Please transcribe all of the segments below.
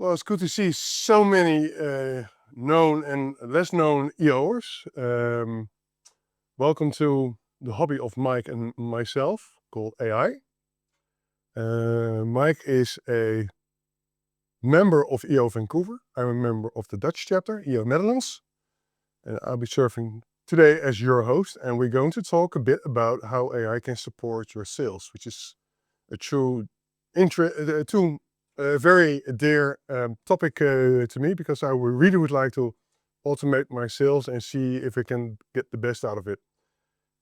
Well, it's good to see so many known and less known EOers. Welcome to the hobby of Mike and myself called AI. Mike is a member of EO Vancouver. I'm a member of the Dutch chapter, EO Netherlands. And I'll be serving today as your host. And we're going to talk a bit about how AI can support your sales, which is a very dear topic to me, because I really would like to automate my sales and see if I can get the best out of it.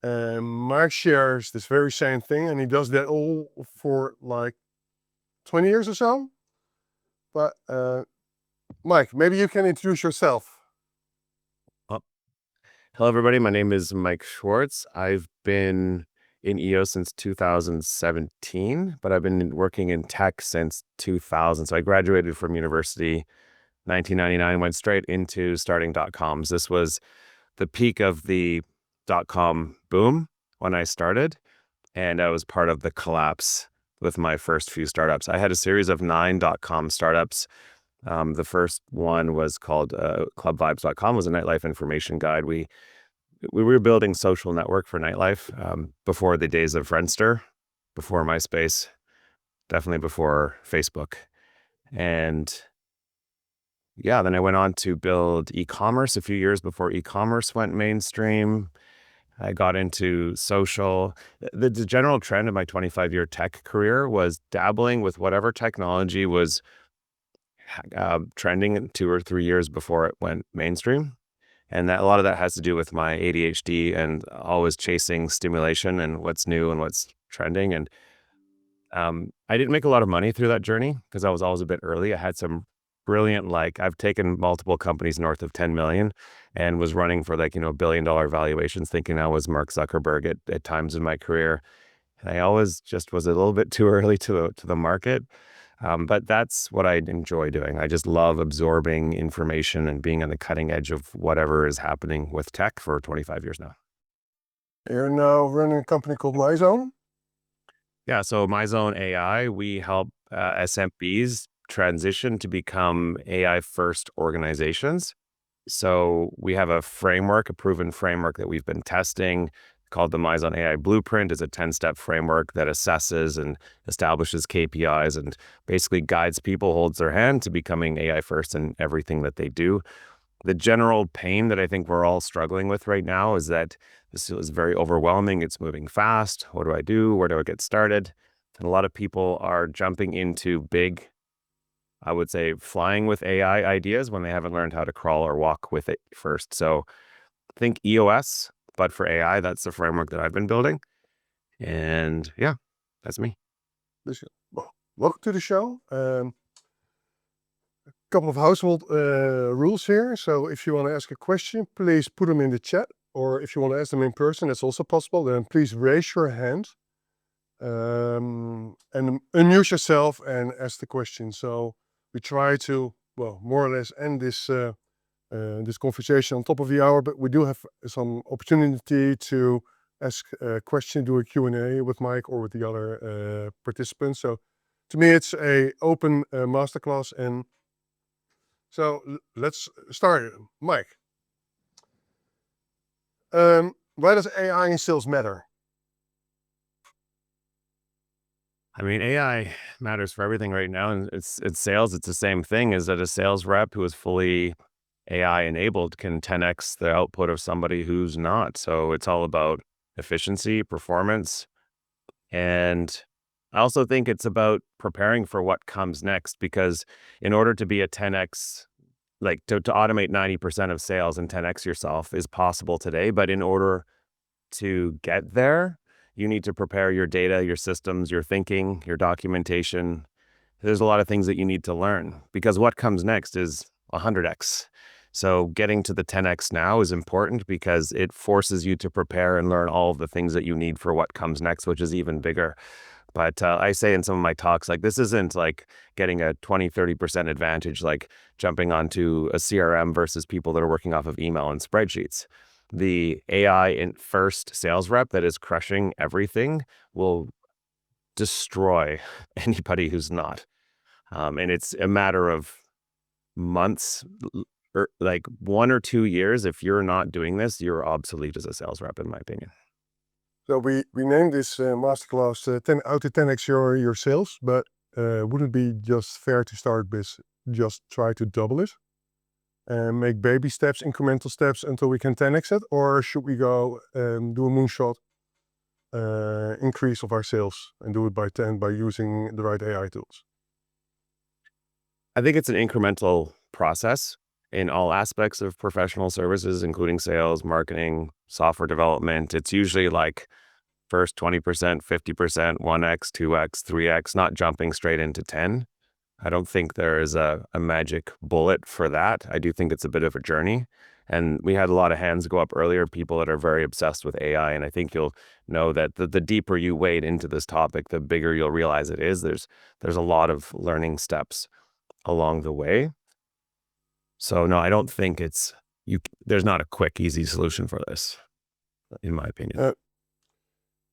And Mark shares this very same thing, and he does that all for like 20 years or so. But Mike, maybe you can introduce yourself. Hello, everybody. My name is Mike Schwartz. I've been in EO since 2017, but I've been working in tech since 2000. So I graduated from university 1999, went straight into starting .coms. This was the peak of the .com boom when I started, and I was part of the collapse with my first few startups. I had a series of 9 .com startups. The first one was called clubvibes.com, was a nightlife information guide. We were building social network for nightlife before the days of Friendster, before MySpace, definitely before Facebook. And yeah, then I went on to build e-commerce a few years before e-commerce went mainstream. I got into social. The general trend of my 25-year tech career was dabbling with whatever technology was trending 2 or 3 years before it went mainstream. And that a lot of that has to do with my ADHD and always chasing stimulation and what's new and what's trending. And I didn't make a lot of money through that journey because I was always a bit early. I had some brilliant, I've taken multiple companies north of 10 million and was running for $1 billion valuations, thinking I was Mark Zuckerberg at times in my career. And I always just was a little bit too early to the market. But that's what I enjoy doing. I just love absorbing information and being on the cutting edge of whatever is happening with tech for 25 years now. You're now running a company called MyZone. Yeah, so MyZone AI, we help SMBs transition to become AI-first organizations. So we have a framework, a proven framework that we've been testing called the MyZone AI Blueprint. Is a 10-step framework that assesses and establishes KPIs and basically guides people, holds their hand to becoming AI first in everything that they do. The general pain that I think we're all struggling with right now is that this is very overwhelming. It's moving fast. What do I do? Where do I get started? And a lot of people are jumping into big, I would say, flying with AI ideas when they haven't learned how to crawl or walk with it first. So think EOS, but for AI. That's the framework that I've been building. And yeah, that's me. Welcome to the show. A couple of household rules here. So if you want to ask a question, please put them in the chat. Or if you want to ask them in person, that's also possible. Then please raise your hand and unmute yourself and ask the question. So we try to, more or less end this this conversation on top of the hour, but we do have some opportunity to ask a question, do a Q&A with Mike or with the other participants. So to me, it's a open masterclass. And so let's start. Mike, why does AI in sales matter? I mean, AI matters for everything right now, and it's sales. It's the same thing. Is that a sales rep who is fully AI enabled can 10x the output of somebody who's not. So it's all about efficiency, performance, and I also think it's about preparing for what comes next, because in order to be a 10x, to automate 90% of sales and 10x yourself is possible today. But in order to get there, you need to prepare your data, your systems, your thinking, your documentation. There's a lot of things that you need to learn, because what comes next is 100x. So getting to the 10x now is important because it forces you to prepare and learn all of the things that you need for what comes next, which is even bigger. But I say in some of my talks, this isn't like getting a 20, 30% advantage, like jumping onto a CRM versus people that are working off of email and spreadsheets. The AI in first sales rep that is crushing everything will destroy anybody who's not. And it's a matter of months, or like 1 or 2 years, if you're not doing this, you're obsolete as a sales rep, in my opinion. So we named this masterclass 10 how to 10x your sales, but wouldn't it be just fair to start with just try to double it and make baby steps, incremental steps until we can 10x it, or should we go do a moonshot increase of our sales and do it by 10 by using the right AI tools? I think it's an incremental process in all aspects of professional services, including sales, marketing, software development. It's usually like first 20%, 50%, 1x, 2x, 3x, not jumping straight into 10. I don't think there is a magic bullet for that. I do think it's a bit of a journey. And we had a lot of hands go up earlier, people that are very obsessed with AI. And I think you'll know that the deeper you wade into this topic, the bigger you'll realize it is. There's a lot of learning steps along the way. So no, I don't think there's not a quick, easy solution for this, in my opinion.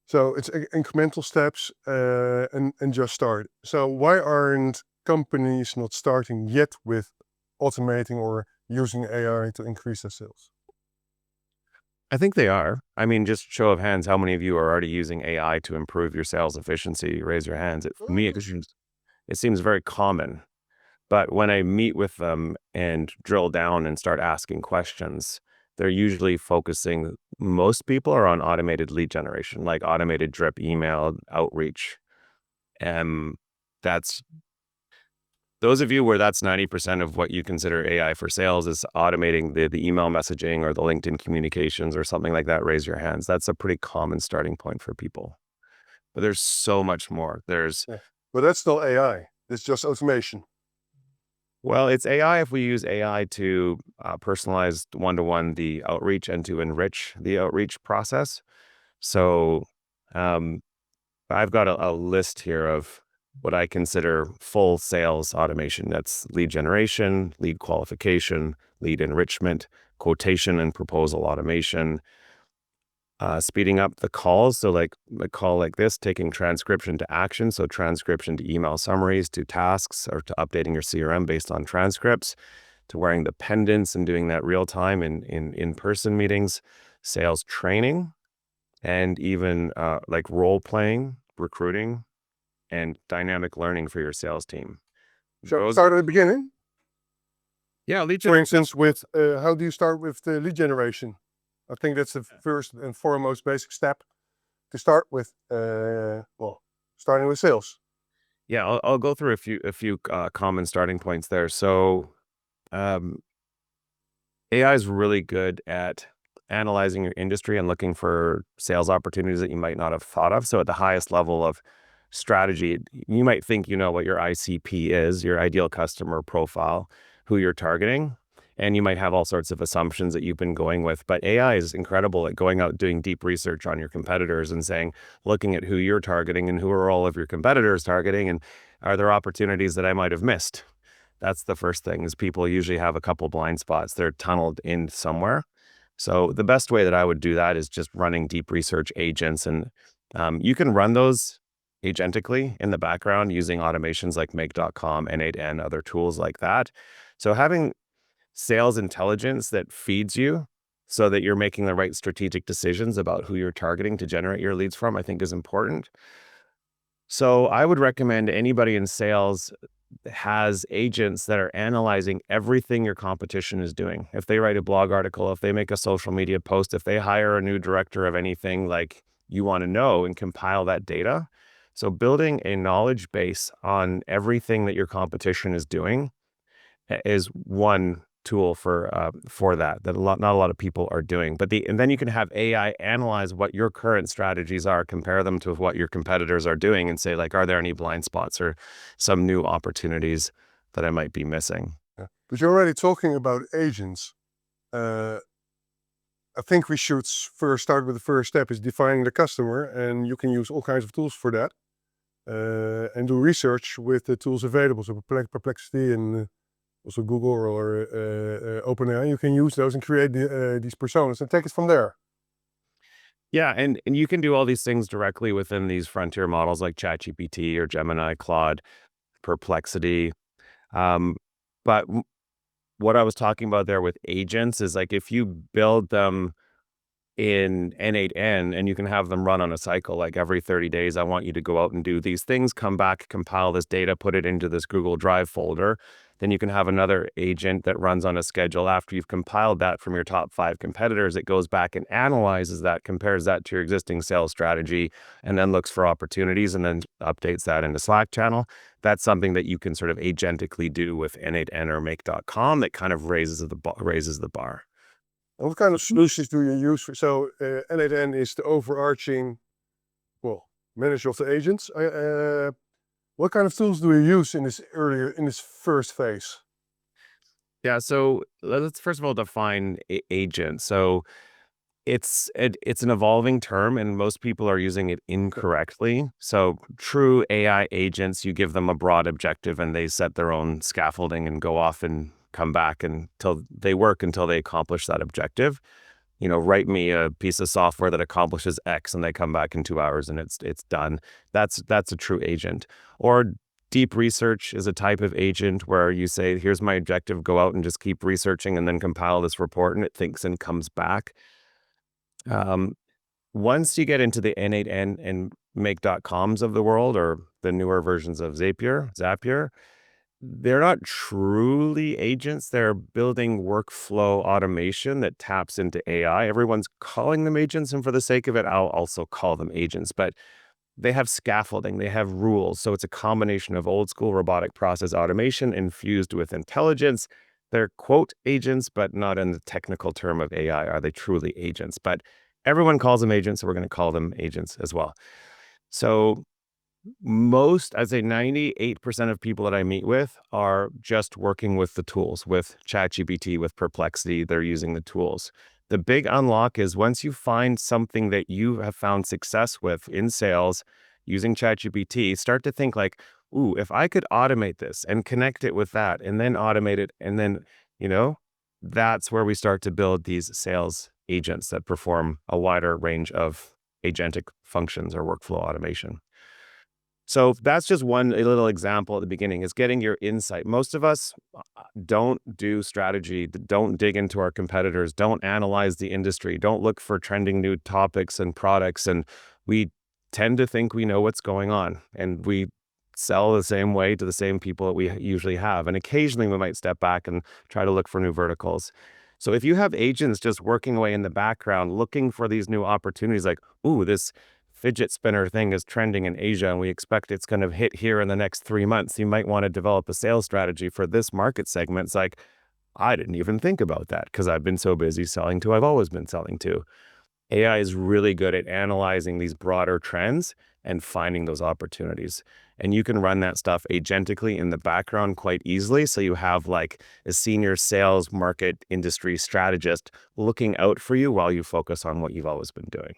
So it's incremental steps and just start. So why aren't companies not starting yet with automating or using AI to increase their sales? I think they are. I mean, just show of hands, how many of you are already using AI to improve your sales efficiency? Raise your hands. For me, it seems very common. But when I meet with them and drill down and start asking questions, they're usually focusing, most people are on automated lead generation, like automated drip email outreach. And that's those of you where that's 90% of what you consider AI for sales is automating the email messaging or the LinkedIn communications or something like that. Raise your hands. That's a pretty common starting point for people. But there's so much more. But that's still AI. It's just automation. Well, it's AI if we use AI to personalize one-to-one the outreach and to enrich the outreach process. So I've got a list here of what I consider full sales automation. That's lead generation, lead qualification, lead enrichment, quotation and proposal automation, speeding up the calls. So like a call like this, taking transcription to action. So transcription to email summaries, to tasks, or to updating your CRM based on transcripts, to wearing the pendants and doing that real time in in-person meetings, sales training, and even like role playing, recruiting, and dynamic learning for your sales team. So start at the beginning. Yeah, lead For generation. instance, with how do you start with the lead generation? I think that's the first and foremost basic step to start with. Starting with sales. Yeah, I'll go through a few common starting points there. So, AI is really good at analyzing your industry and looking for sales opportunities that you might not have thought of. So, at the highest level of strategy, you might think you know what your ICP is, your ideal customer profile, who you're targeting, and you might have all sorts of assumptions that you've been going with. But AI is incredible at going out doing deep research on your competitors and saying, looking at who you're targeting and who are all of your competitors targeting, and are there opportunities that I might have missed? That's the first thing, is people usually have a couple blind spots. They're tunneled in somewhere. So the best way that I would do that is just running deep research agents. And you can run those agentically in the background using automations like Make.com, N8N, other tools like that. So having sales intelligence that feeds you so that you're making the right strategic decisions about who you're targeting to generate your leads from, I think is important. So I would recommend anybody in sales has agents that are analyzing everything your competition is doing. If they write a blog article, if they make a social media post, if they hire a new director of anything, like, you want to know and compile that data. So building a knowledge base on everything that your competition is doing is one tool for that not a lot of people are doing. And then you can have AI analyze what your current strategies are, compare them to what your competitors are doing, and say, like, are there any blind spots or some new opportunities that I might be missing? Yeah. But you're already talking about agents. I think we should first start with the first step is defining the customer, and you can use all kinds of tools for that, and do research with the tools available. So Perplexity and also Google or OpenAI, you can use those and create these personas and take it from there. Yeah, and you can do all these things directly within these frontier models like ChatGPT or Gemini, Claude, Perplexity. But what I was talking about there with agents is like if you build them in N8N and you can have them run on a cycle like every 30 days, I want you to go out and do these things, come back, compile this data, put it into this Google Drive folder. Then you can have another agent that runs on a schedule. After you've compiled that from your top 5 competitors, it goes back and analyzes that, compares that to your existing sales strategy, and then looks for opportunities and then updates that in the Slack channel. That's something that you can sort of agentically do with N8N or Make.com that kind of raises the bar. And what kind of solutions do you use for? So N8N is the overarching, well, manager of the agents. What kind of tools do you use in this first phase? Yeah, so let's first of all define agent. So it's an evolving term, and most people are using it incorrectly. So true AI agents, you give them a broad objective, and they set their own scaffolding and go off and come back until they work until they accomplish that objective. Write me a piece of software that accomplishes X, and they come back in 2 hours and it's done. That's a true agent. Or deep research is a type of agent where you say, here's my objective, go out and just keep researching and then compile this report, and it thinks and comes back. Once you get into the N8N and Make.coms of the world, or the newer versions of Zapier, they're not truly agents. They're building workflow automation that taps into AI. Everyone's calling them agents, and for the sake of it, I'll also call them agents. But they have scaffolding, they have rules. So it's a combination of old school robotic process automation infused with intelligence. They're quote agents, but not in the technical term of AI. Are they truly agents? But everyone calls them agents, so we're going to call them agents as well. So I'd say 98% of people that I meet with are just working with the tools, with ChatGPT, with Perplexity. They're using the tools. The big unlock is once you find something that you have found success with in sales using ChatGPT, start to think like, ooh, if I could automate this and connect it with that and then automate it, and then, that's where we start to build these sales agents that perform a wider range of agentic functions or workflow automation. So that's just a little example at the beginning, is getting your insight. Most of us don't do strategy, don't dig into our competitors, don't analyze the industry, don't look for trending new topics and products. And we tend to think we know what's going on, and we sell the same way to the same people that we usually have. And occasionally we might step back and try to look for new verticals. So if you have agents just working away in the background, looking for these new opportunities, like, ooh, this fidget spinner thing is trending in Asia and we expect it's going to hit here in the next 3 months, you might want to develop a sales strategy for this market segment. It's like, I didn't even think about that because I've been so busy selling to I've always been selling to. AI is really good at analyzing these broader trends and finding those opportunities. And you can run that stuff agentically in the background quite easily. So you have like a senior sales market industry strategist looking out for you while you focus on what you've always been doing.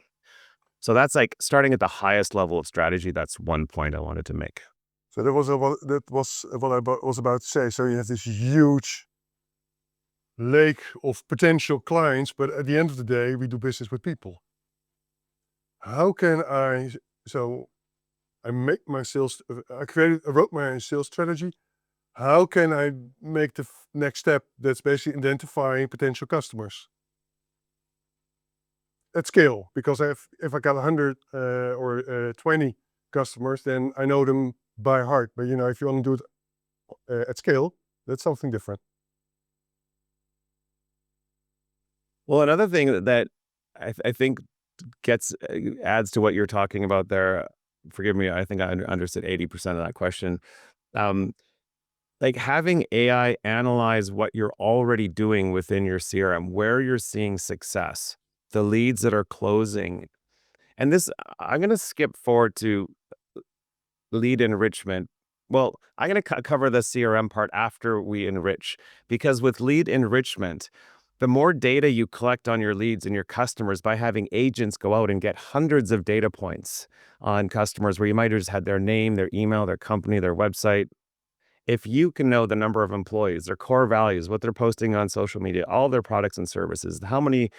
So that's like starting at the highest level of strategy. That's one point I wanted to make. So that was what I was about to say. So you have this huge lake of potential clients, but at the end of the day, we do business with people. How can I? So I wrote my sales strategy. How can I make the next step? That's basically identifying potential customers at scale. Because if I got 100 or 20 customers, then I know them by heart. But if you want to do it at scale, that's something different. Well, another thing that I think adds to what you're talking about there, forgive me, I think I understood 80% of that question. Like having AI analyze what you're already doing within your CRM, where you're seeing success, the leads that are closing. And this, I'm going to skip forward to lead enrichment. Well, I'm going to cover the CRM part after we enrich, because with lead enrichment, the more data you collect on your leads and your customers by having agents go out and get hundreds of data points on customers where you might have just had their name, their email, their company, their website. If you can know the number of employees, their core values, what they're posting on social media, all their products and services, how many,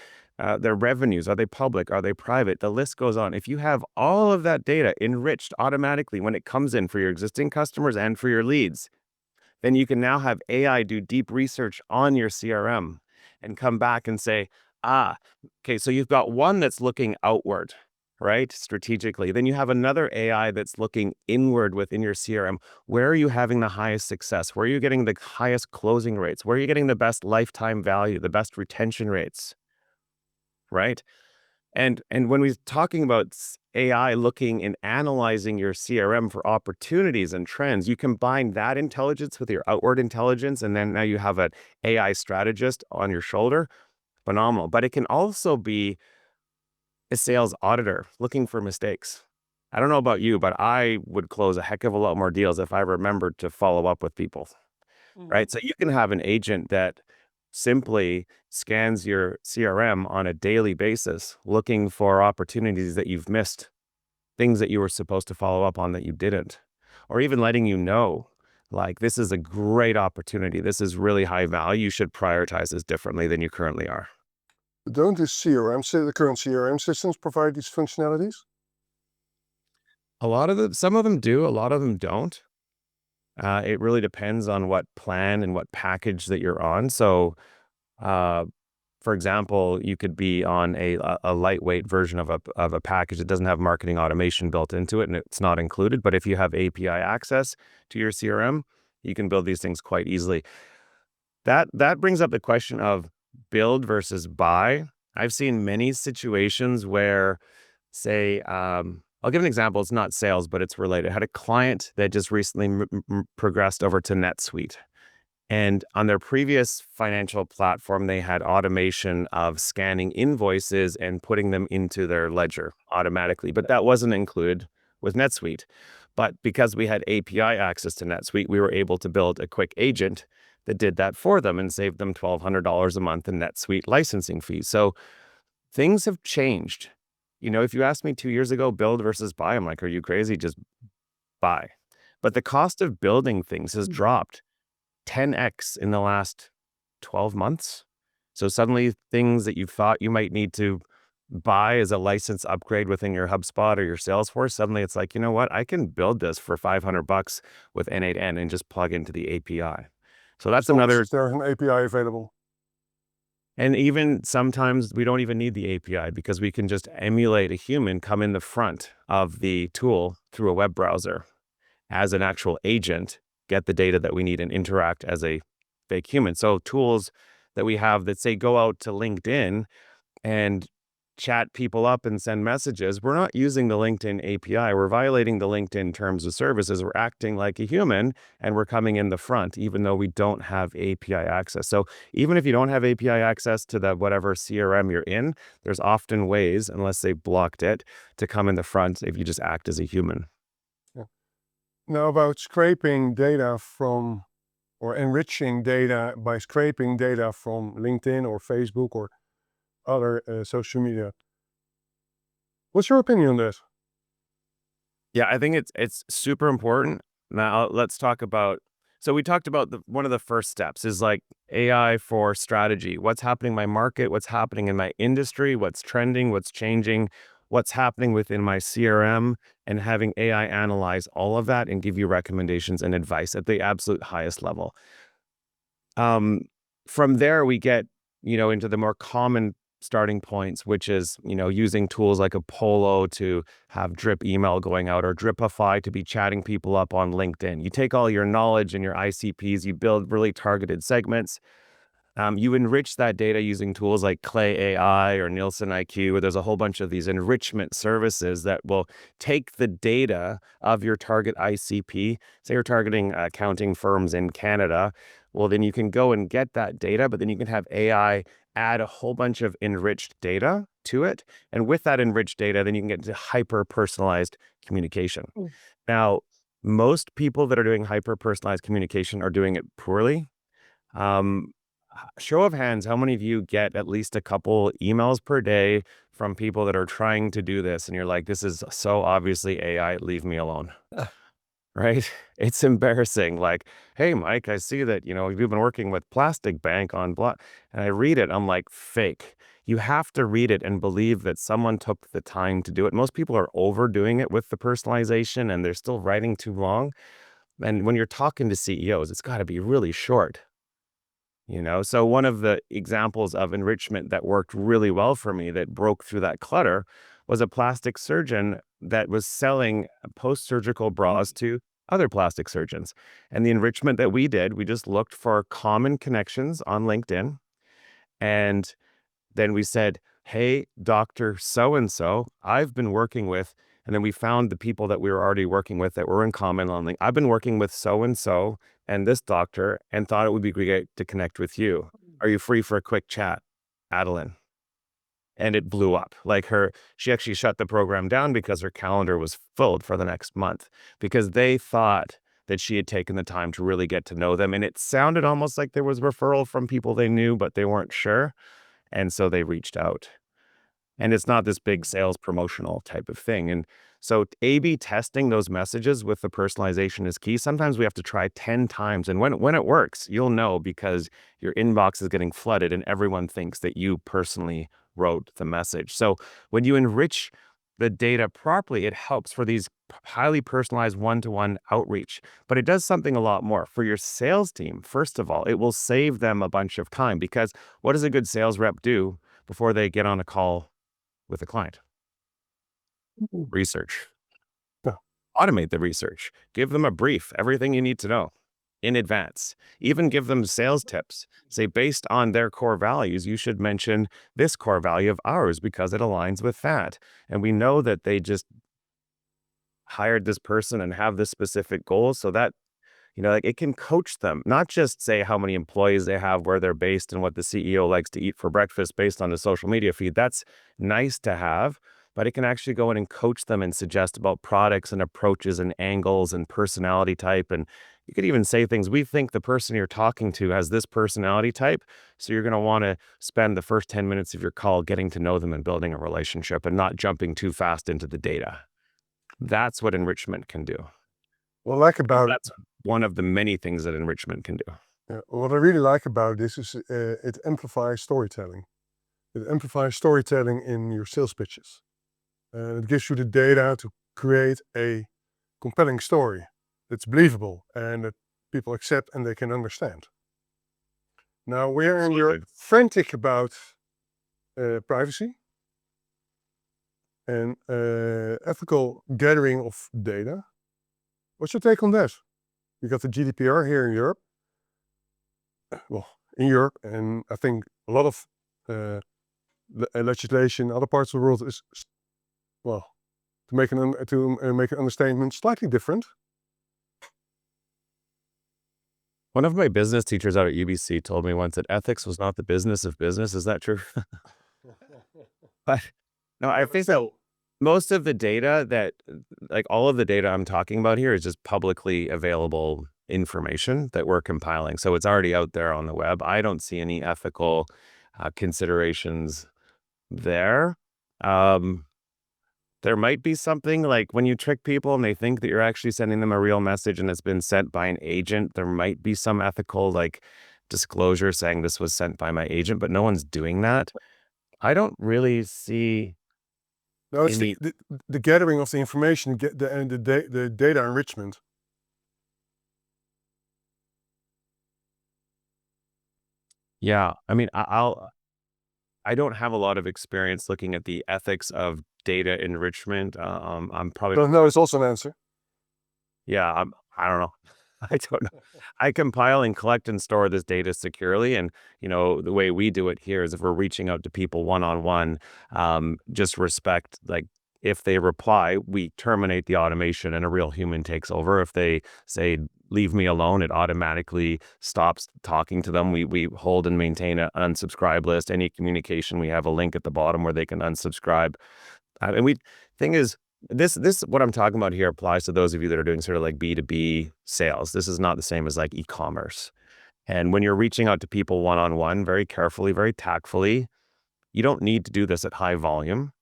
their revenues, are they public, are they private? The list goes on. If you have all of that data enriched automatically when it comes in for your existing customers and for your leads, then you can now have AI do deep research on your CRM and come back and say, okay, so you've got one that's looking outward, right? Strategically. Then you have another AI that's looking inward within your CRM. Where are you having the highest success? Where are you getting the highest closing rates? Where are you getting the best lifetime value, the best retention rates, right? And when we're talking about AI looking and analyzing your CRM for opportunities and trends, you combine that intelligence with your outward intelligence, and then now you have an AI strategist on your shoulder. Phenomenal. But it can also be a sales auditor looking for mistakes. I don't know about you, but I would close a heck of a lot more deals if I remembered to follow up with people, right? So you can have an agent that simply scans your CRM on a daily basis, looking for opportunities that you've missed, things that you were supposed to follow up on that you didn't, or even letting you know, like, this is a great opportunity. This is really high value. You should prioritize this differently than you currently are. Don't the current CRM systems provide these functionalities? Some of them do, a lot of them don't. It really depends on what plan and what package that you're on. So, uh, for example, you could be on a lightweight version of a package that doesn't have marketing automation built into it, and it's not included. But if you have API access to your CRM, you can build these things quite easily. That brings up the question of build versus buy. I've seen many situations where, say, I'll give an example. It's not sales, but it's related. I had a client that just recently progressed over to NetSuite. And on their previous financial platform, they had automation of scanning invoices and putting them into their ledger automatically. But that wasn't included with NetSuite. But because we had API access to NetSuite, we were able to build a quick agent that did that for them and saved them $1,200 a month in NetSuite licensing fees. So things have changed. If you asked me 2 years ago, build versus buy, I'm like, are you crazy? Just buy. But the cost of building things has dropped 10x in the last 12 months. So suddenly things that you thought you might need to buy as a license upgrade within your HubSpot or your Salesforce, suddenly it's like, you know what? I can build this for $500 with N8N and just plug into the API. So that's another. There's an API available. And even sometimes we don't even need the API because we can just emulate a human come in the front of the tool through a web browser as an actual agent, get the data that we need, and interact as a fake human. So tools that we have that say go out to LinkedIn and chat people up and send messages, we're not using the LinkedIn API. We're violating the LinkedIn terms of services. We're acting like a human and we're coming in the front, even though we don't have API access. So even if you don't have API access to the whatever CRM you're in, there's often ways, unless they blocked it, to come in the front if you just act as a human. Yeah. Now, about scraping data from, or enriching data by scraping data from LinkedIn or Facebook or other social media. What's your opinion on this? Yeah, I think it's super important. Now let's talk about. So we talked about one of the first steps is like AI for strategy. What's happening in my market? What's happening in my industry? What's trending? What's changing? What's happening within my CRM? And having AI analyze all of that and give you recommendations and advice at the absolute highest level. From there, we get into the more common starting points, which is, using tools like Apollo to have drip email going out, or Dripify to be chatting people up on LinkedIn. You take all your knowledge and your ICPs, you build really targeted segments. You enrich that data using tools like Clay AI or Nielsen IQ, where there's a whole bunch of these enrichment services that will take the data of your target ICP. Say you're targeting accounting firms in Canada. Well, then you can go and get that data, but then you can have AI add a whole bunch of enriched data to it. And with that enriched data, then you can get to hyper-personalized communication. Now, most people that are doing hyper-personalized communication are doing it poorly. Show of hands, how many of you get at least a couple emails per day from people that are trying to do this? And you're like, this is so obviously AI, leave me alone. Right? It's embarrassing. Like, hey, Mike, I see that, you've been working with Plastic Bank on blah. And I read it. I'm like, fake. You have to read it and believe that someone took the time to do it. Most people are overdoing it with the personalization and they're still writing too long. And when you're talking to CEOs, it's got to be really short. So one of the examples of enrichment that worked really well for me that broke through that clutter was a plastic surgeon that was selling post-surgical bras to other plastic surgeons. And the enrichment that we did, we just looked for common connections on LinkedIn. And then we said, hey, Dr. So-and-so, I've been working with, and then we found the people that we were already working with that were in common on LinkedIn. I've been working with so-and-so and this doctor and thought it would be great to connect with you. Are you free for a quick chat? Adeline. And it blew up. She actually shut the program down because her calendar was filled for the next month because they thought that she had taken the time to really get to know them. And it sounded almost like there was referral from people they knew, but they weren't sure. And so they reached out. And it's not this big sales promotional type of thing. And so A/B testing those messages with the personalization is key. Sometimes we have to try 10 times. And when it works, you'll know because your inbox is getting flooded and everyone thinks that you personally wrote the message. So when you enrich the data properly, it helps for these highly personalized one-to-one outreach. But it does something a lot more for your sales team. First of all, it will save them a bunch of time because what does a good sales rep do before they get on a call with a client? Research. Yeah. Automate the research. Give them a brief, everything you need to know in advance. Even give them sales tips. Say, based on their core values, you should mention this core value of ours because it aligns with that. And we know that they just hired this person and have this specific goal so that it can coach them, not just say how many employees they have, where they're based, and what the CEO likes to eat for breakfast based on the social media feed. That's nice to have, but it can actually go in and coach them and suggest about products and approaches and angles and personality type. And you could even say things, we think the person you're talking to has this personality type. So you're going to want to spend the first 10 minutes of your call getting to know them and building a relationship and not jumping too fast into the data. That's what enrichment can do. What I like about That's one of the many things that enrichment can do. what I really like about this is it amplifies storytelling. It amplifies storytelling in your sales pitches. It gives you the data to create a compelling story that's believable and that people accept and they can understand. Now, where you're Absolutely. frantic about privacy and ethical gathering of data, what's your take on that? You got the GDPR here in Europe. Well, in Europe, and I think a lot of legislation in other parts of the world is, well, to make an understatement, slightly different. One of my business teachers out at UBC told me once that ethics was not the business of business. Is that true? But no, I think that most of the data all of the data I'm talking about here is just publicly available information that we're compiling. So it's already out there on the web. I don't see any ethical considerations there. There might be something like when you trick people and they think that you're actually sending them a real message and it's been sent by an agent, there might be some ethical disclosure saying this was sent by my agent, but no one's doing that. I don't really see No, it's any. the gathering of the information, the data enrichment. Yeah, I mean, I don't have a lot of experience looking at the ethics of data enrichment. I'm probably Don't know, it's also an answer. Yeah, I don't know. I don't know. I compile and collect and store this data securely. And, the way we do it here is if we're reaching out to people one-on-one, just respect, if they reply, we terminate the automation and a real human takes over. If they say, leave me alone, it automatically stops talking to them. We hold and maintain an unsubscribe list. Any communication, we have a link at the bottom where they can unsubscribe. Thing is, this what I'm talking about here applies to those of you that are doing sort of like B2B sales. This is not the same as like e-commerce. And when you're reaching out to people one-on-one, very carefully, very tactfully, you don't need to do this at high volume.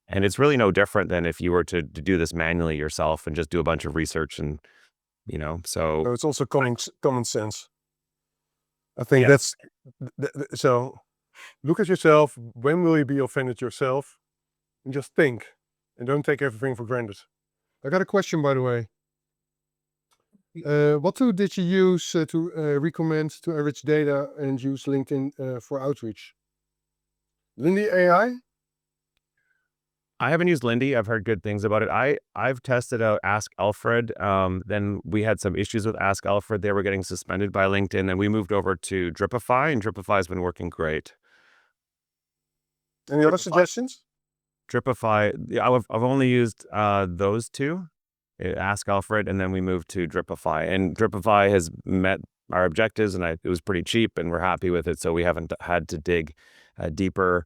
And it's really no different than if you were to do this manually yourself and just do a bunch of research and, so. So it's also common sense. I think Yeah. that's so. Look at yourself. When will you be offended yourself? And just think, and don't take everything for granted. I got a question, by the way. What tool did you use to recommend to enrich data and use LinkedIn for outreach? Lindy AI? I haven't used Lindy. I've heard good things about it. I've tested out Ask Alfred. Then we had some issues with Ask Alfred. They were getting suspended by LinkedIn, and we moved over to Dripify, and Dripify has been working great. Any other suggestions? Dripify, yeah, I've only used those two, Ask Alfred, and then we moved to Dripify. And Dripify has met our objectives, and it was pretty cheap, and we're happy with it. So we haven't had to dig deeper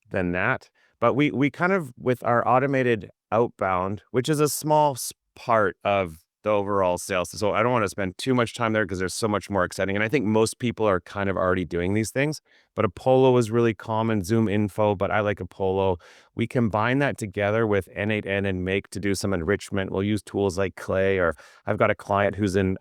than that. But we kind of, with our automated outbound, which is a small part of the overall sales. So I don't want to spend too much time there because there's so much more exciting. And I think most people are kind of already doing these things. But Apollo is really common, Zoom Info, but I like Apollo. We combine that together with N8N and Make to do some enrichment. We'll use tools like Clay, or I've got a client who's in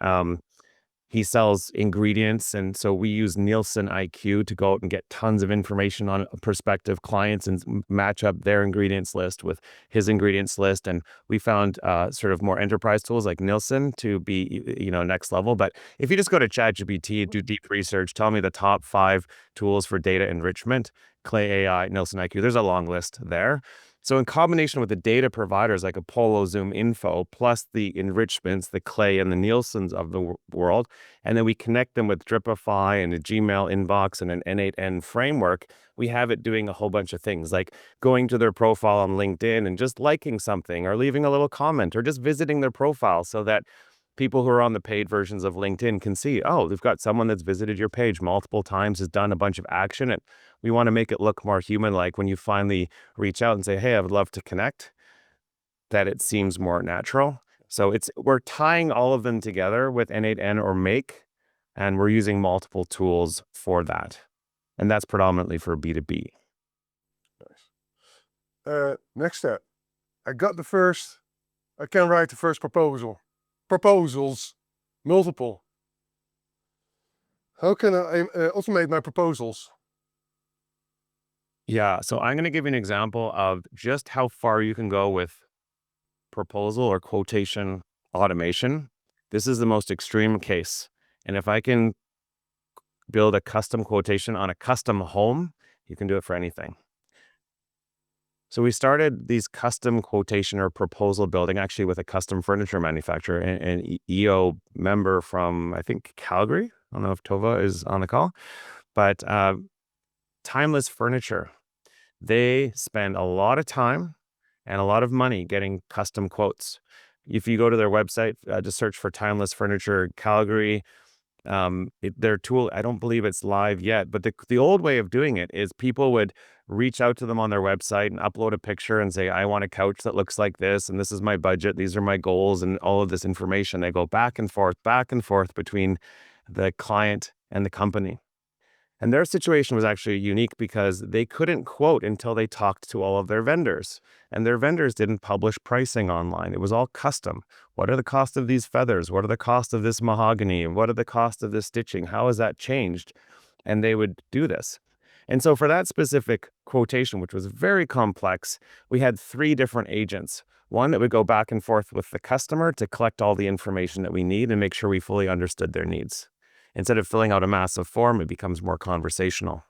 he sells ingredients, and so we use Nielsen IQ to go out and get tons of information on prospective clients and match up their ingredients list with his ingredients list. And we found sort of more enterprise tools like Nielsen to be, next level. But if you just go to ChatGPT and do deep research, tell me the top 5 tools for data enrichment, Clay AI, Nielsen IQ, there's a long list there. So in combination with the data providers like Apollo, Zoom Info, plus the enrichments, the Clay and the Nielsen's of the world, and then we connect them with Dripify and a Gmail inbox and an N8N framework, we have it doing a whole bunch of things like going to their profile on LinkedIn and just liking something or leaving a little comment or just visiting their profile so that people who are on the paid versions of LinkedIn can see, oh, they've got someone that's visited your page multiple times, has done a bunch of action. And we want to make it look more human-like when you finally reach out and say, hey, I would love to connect, that it seems more natural. So we're tying all of them together with N8N or Make, and we're using multiple tools for that. And that's predominantly for B2B. Nice. Next step. I can write the first proposals, multiple. How can I automate my proposals? Yeah, so I'm going to give you an example of just how far you can go with proposal or quotation automation. This is the most extreme case. And if I can build a custom quotation on a custom home, you can do it for anything. So we started these custom quotation or proposal building actually with a custom furniture manufacturer, an EO member from, I think, Calgary. I don't know if Tova is on the call, but Timeless Furniture. They spend a lot of time and a lot of money getting custom quotes. If you go to their website, just search for Timeless Furniture Calgary. Their tool, I don't believe it's live yet, but the old way of doing it is people would reach out to them on their website and upload a picture and say, I want a couch that looks like this, and this is my budget, these are my goals, and all of this information. They go back and forth between the client and the company. And their situation was actually unique because they couldn't quote until they talked to all of their vendors. And their vendors didn't publish pricing online. It was all custom. What are the costs of these feathers? What are the costs of this mahogany? What are the costs of this stitching? How has that changed? And they would do this. And so for that specific quotation, which was very complex, we had 3 different agents. One that would go back and forth with the customer to collect all the information that we need and make sure we fully understood their needs. Instead of filling out a massive form, it becomes more conversational.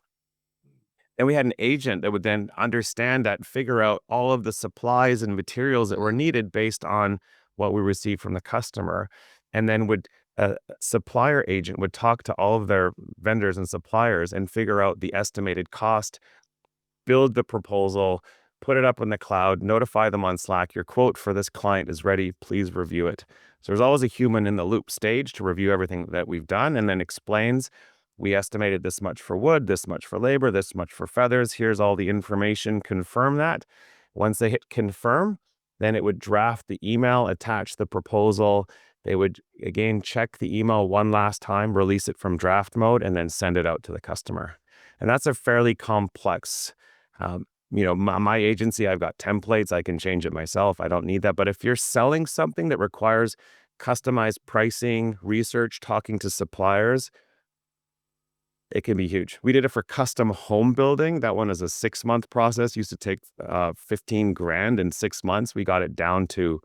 And we had an agent that would then understand that, figure out all of the supplies and materials that were needed based on what we received from the customer. And then a supplier agent would talk to all of their vendors and suppliers and figure out the estimated cost, build the proposal, put it up in the cloud, notify them on Slack, your quote for this client is ready, please review it. So there's always a human in the loop stage to review everything that we've done and then explains, we estimated this much for wood, this much for labor, this much for feathers. Here's all the information, confirm that. Once they hit confirm, then it would draft the email, attach the proposal. They would, again, check the email one last time, release it from draft mode, and then send it out to the customer. And that's a fairly complex my agency, I've got templates. I can change it myself. I don't need that. But if you're selling something that requires customized pricing, research, talking to suppliers, it can be huge. We did it for custom home building. That one is a 6-month process. Used to take 15 grand in 6 months. We got it down to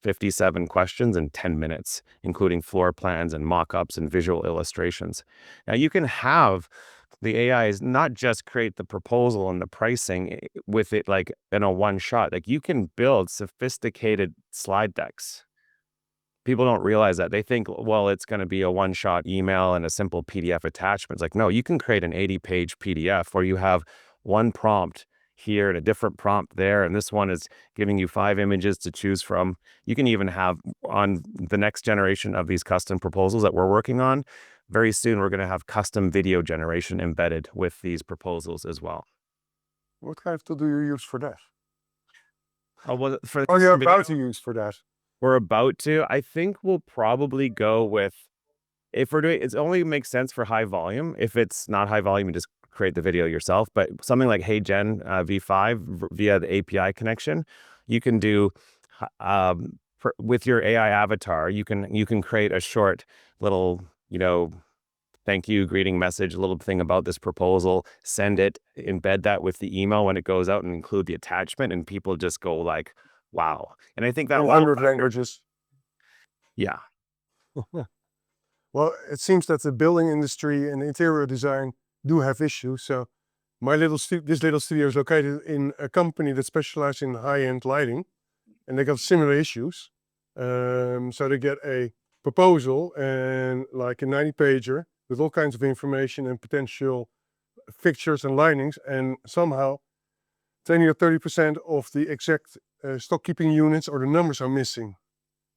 57 questions in 10 minutes, including floor plans and mock-ups and visual illustrations. Now you can have the AI is not just create the proposal and the pricing with it like in a one shot. Like you can build sophisticated slide decks. People don't realize that. They think, well, it's going to be a one shot email and a simple PDF attachment. It's like, no, you can create an 80-page PDF where you have one prompt here and a different prompt there. And this one is giving you 5 images to choose from. You can even have on the next generation of these custom proposals that we're working on. Very soon, we're going to have custom video generation embedded with these proposals as well. What kind of tool do you use for that? Oh, well, for Oh, you're video- about to use for that. we're about to. I think we'll probably go with, if we're doing, it only makes sense for high volume. If it's not high volume, you just create the video yourself. But something like HeyGen V5 via the API connection, you can do with your AI avatar. You can create a short little, thank you, greeting message, a little thing about this proposal, send it, embed that with the email when it goes out and include the attachment, and people just go like, wow. And I think that In 100 languages. yeah. Well, it seems that the building industry and interior design do have issues. So this little studio is located in a company that specializes in high-end lighting, and they got similar issues. So they get a proposal and like a 90-pager with all kinds of information and potential fixtures and linings, and somehow 20 or 30% of the exact stock keeping units or the numbers are missing.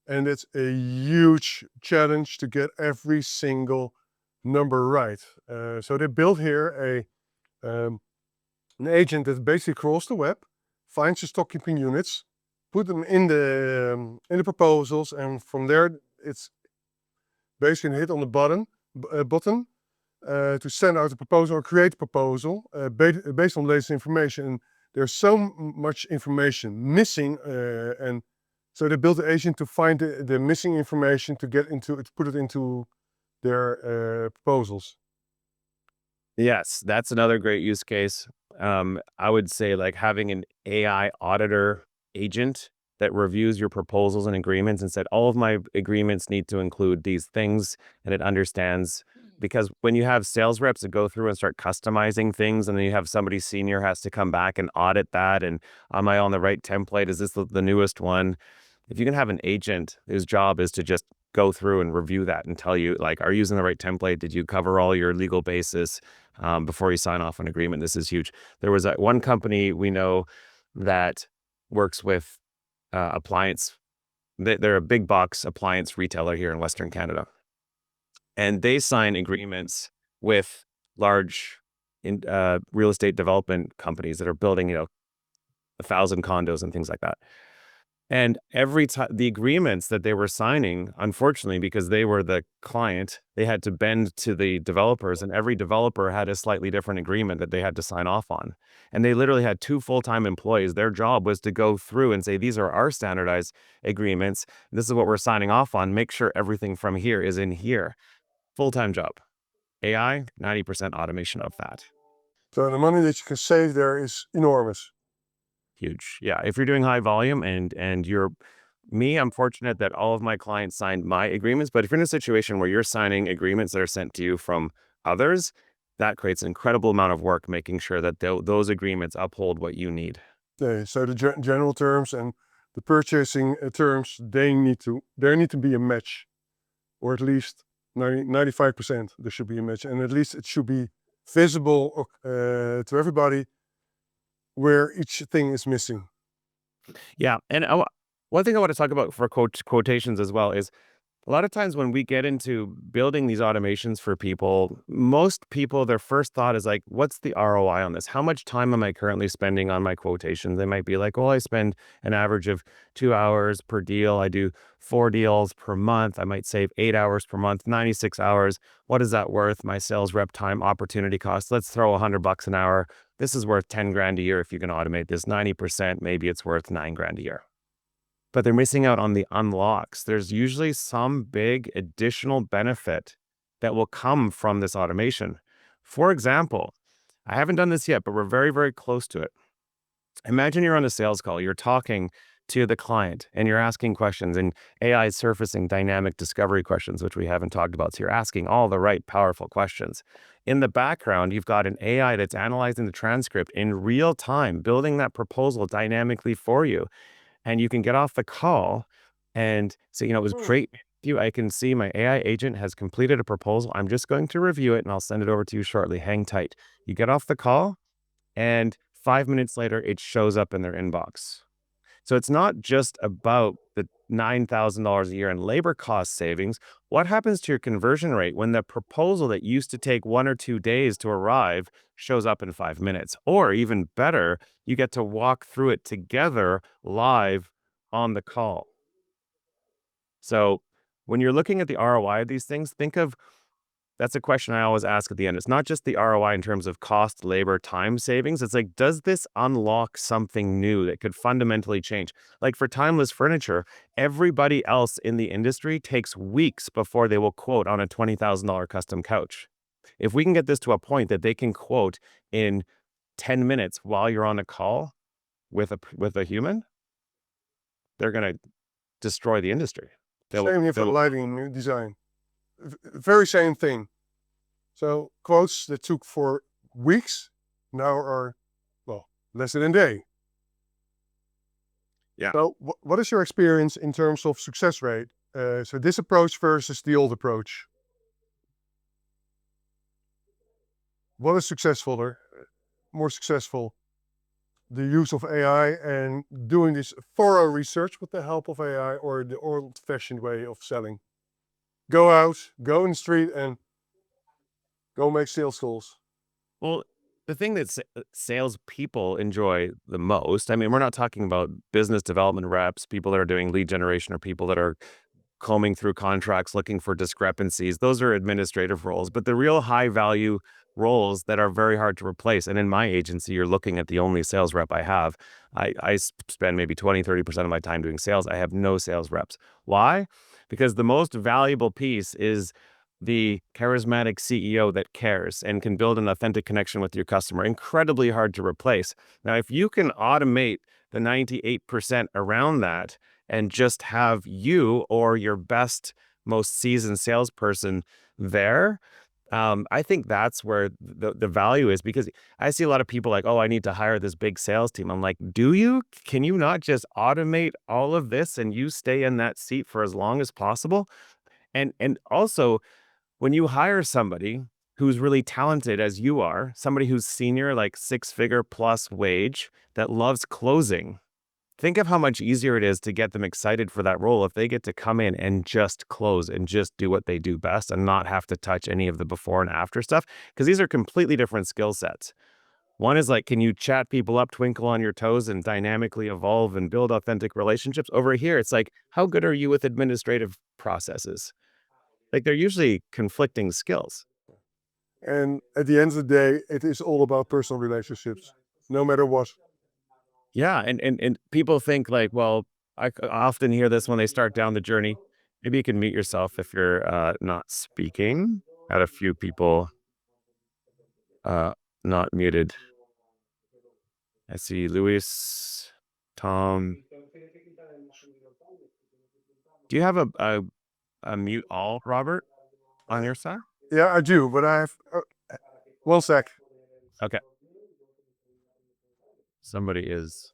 And it's a huge challenge to get every single number right. So they built here an agent that basically crawls the web, finds the stock keeping units, put them in the proposals, and from there it's basically hit on the button to send out a proposal or create a proposal based on latest information. And there's so much information missing, and so they built an agent to find the missing information to put it into their proposals. Yes, that's another great use case. I would say like having an AI auditor agent that reviews your proposals and agreements and said, all of my agreements need to include these things, and it understands. Because when you have sales reps that go through and start customizing things, and then you have somebody senior has to come back and audit that, and am I on the right template? Is this the newest one? If you can have an agent whose job is to just go through and review that and tell you, like, are you using the right template? Did you cover all your legal basis before you sign off an agreement? This is huge. There was one company we know that works with appliance. They're a big box appliance retailer here in Western Canada. And they sign agreements with large real estate development companies that are building, 1,000 condos and things like that. And every time the agreements that they were signing, unfortunately, because they were the client, they had to bend to the developers, and every developer had a slightly different agreement that they had to sign off on. And they literally had 2 full-time employees. Their job was to go through and say, these are our standardized agreements. This is what we're signing off on. Make sure everything from here is in here. Full-time job. AI, 90% automation of that. So the money that you can save there is enormous. Huge. Yeah. If you're doing high volume and I'm fortunate that all of my clients signed my agreements, but if you're in a situation where you're signing agreements that are sent to you from others, that creates an incredible amount of work making sure that those agreements uphold what you need. So the general terms and the purchasing terms, there need to be a match, or at least 95% there should be a match, and at least it should be visible to everybody where each thing is missing. Yeah. And one thing I want to talk about for quotations as well is a lot of times when we get into building these automations for people, most people, their first thought is like, what's the ROI on this? How much time am I currently spending on my quotations? They might be like, well, I spend an average of 2 hours per deal. I do 4 deals per month. I might save 8 hours per month, 96 hours. What is that worth? My sales rep time, opportunity cost. Let's throw $100 an hour. This is worth 10 grand a year. If you can automate this 90%, maybe it's worth 9 grand a year. But they're missing out on the unlocks. There's usually some big additional benefit that will come from this automation. For example, I haven't done this yet, but we're very, very close to it. Imagine you're on a sales call. You're talking to the client and you're asking questions, and AI is surfacing dynamic discovery questions, which we haven't talked about. So you're asking all the right powerful questions. In the background, you've got an AI that's analyzing the transcript in real time, building that proposal dynamically for you. And you can get off the call and say, it was great. I can see my AI agent has completed a proposal. I'm just going to review it and I'll send it over to you shortly. Hang tight. You get off the call, and 5 minutes later, it shows up in their inbox. So it's not just about the $9,000 a year in labor cost savings. What happens to your conversion rate when the proposal that used to take 1 or 2 days to arrive shows up in 5 minutes? Or even better, you get to walk through it together live on the call. So when you're looking at the ROI of these things, that's a question I always ask at the end. It's not just the ROI in terms of cost, labor, time savings. It's like, does this unlock something new that could fundamentally change? Like for timeless furniture, everybody else in the industry takes weeks before they will quote on a $20,000 custom couch. If we can get this to a point that they can quote in 10 minutes while you're on a call with a human, they're going to destroy the industry. Same here for lighting design. Very same thing. So quotes that took for weeks now are, less than a day. Yeah. So what is your experience in terms of success rate? So this approach versus the old approach. What is more successful? The use of AI and doing this thorough research with the help of AI, or the old-fashioned way of selling? Go out, go in the street, and go make sales calls. Well, the thing that salespeople enjoy the most, I mean, we're not talking about business development reps, people that are doing lead generation, or people that are combing through contracts looking for discrepancies. Those are administrative roles, but the real high value roles that are very hard to replace. And in my agency, you're looking at the only sales rep I have. I spend maybe 20-30% of my time doing sales. I have no sales reps. Why? Because the most valuable piece is the charismatic CEO that cares and can build an authentic connection with your customer. Incredibly hard to replace. Now, if you can automate the 98% around that and just have you or your best, most seasoned salesperson there, I think that's where the value is. Because I see a lot of people like, oh, I need to hire this big sales team. I'm like, do you? Can you not just automate all of this and you stay in that seat for as long as possible? And also, when you hire somebody who's really talented as you are, somebody who's senior, like 6-figure plus wage, that loves closing, think of how much easier it is to get them excited for that role if they get to come in and just close and just do what they do best and not have to touch any of the before and after stuff. Because these are completely different skill sets. One is like, can you chat people up, twinkle on your toes, and dynamically evolve and build authentic relationships? Over here, it's like, how good are you with administrative processes? Like, they're usually conflicting skills. And at the end of the day, it is all about personal relationships, no matter what. Yeah, and people think like, well, I often hear this when they start down the journey. Maybe you can mute yourself if you're not speaking. Had a few people not muted. I see Luis, Tom. Do you have a mute all, Robert, on your side? Yeah, I do, but I have 1 sec. Okay. Somebody is.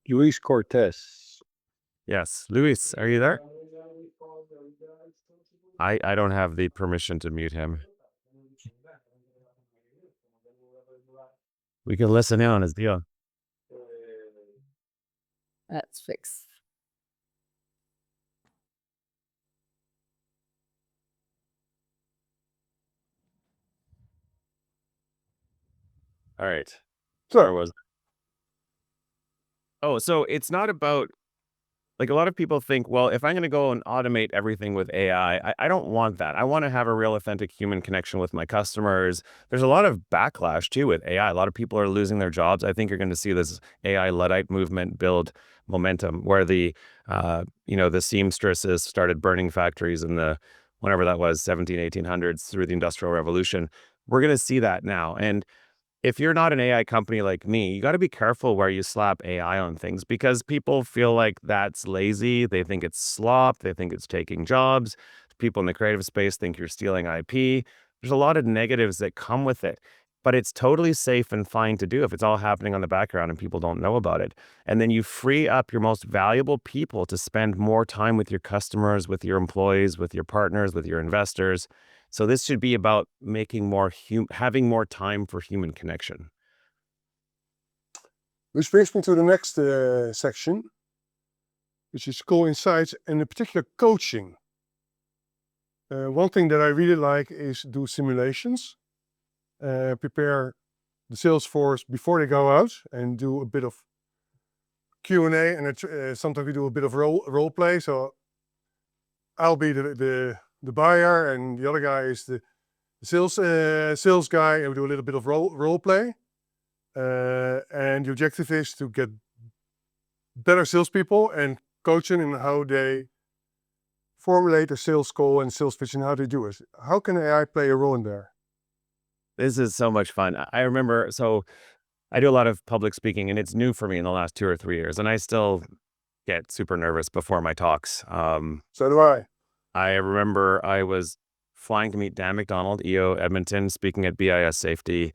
Luis Cortez. Yes. Luis, are you there? I don't have the permission to mute him. We can listen in on his deal. That's fixed. All right. So, was. Oh, so it's not about, like, a lot of people think, well, if I'm going to go and automate everything with AI, I don't want that. I want to have a real authentic human connection with my customers. There's a lot of backlash too with AI. A lot of people are losing their jobs. I think you're going to see this AI Luddite movement build momentum, where the seamstresses started burning factories in the, whenever that was, 1800s through the Industrial Revolution. We're going to see that now. And if you're not an AI company like me, you got to be careful where you slap AI on things because people feel like that's lazy. They think it's slop. They think it's taking jobs. People in the creative space think you're stealing IP. There's a lot of negatives that come with it, but it's totally safe and fine to do if it's all happening on the background and people don't know about it. And then you free up your most valuable people to spend more time with your customers, with your employees, with your partners, with your investors. So this should be about making having more time for human connection. Which brings me to the next section, which is core insights and in particular coaching. One thing that I really like is do simulations, prepare the sales force before they go out and do a bit of Q&A, and sometimes we do a bit of role play. So I'll be the buyer and the other guy is the sales guy, and we do a little bit of role play. And the objective is to get better salespeople and coach them in how they formulate a sales call and sales pitch and how they do it. How can AI play a role in there? This is so much fun. I remember, so I do a lot of public speaking and it's new for me in the last 2 or 3 years. And I still get super nervous before my talks. So do I. I remember I was flying to meet Dan McDonald, EO Edmonton, speaking at BIS Safety.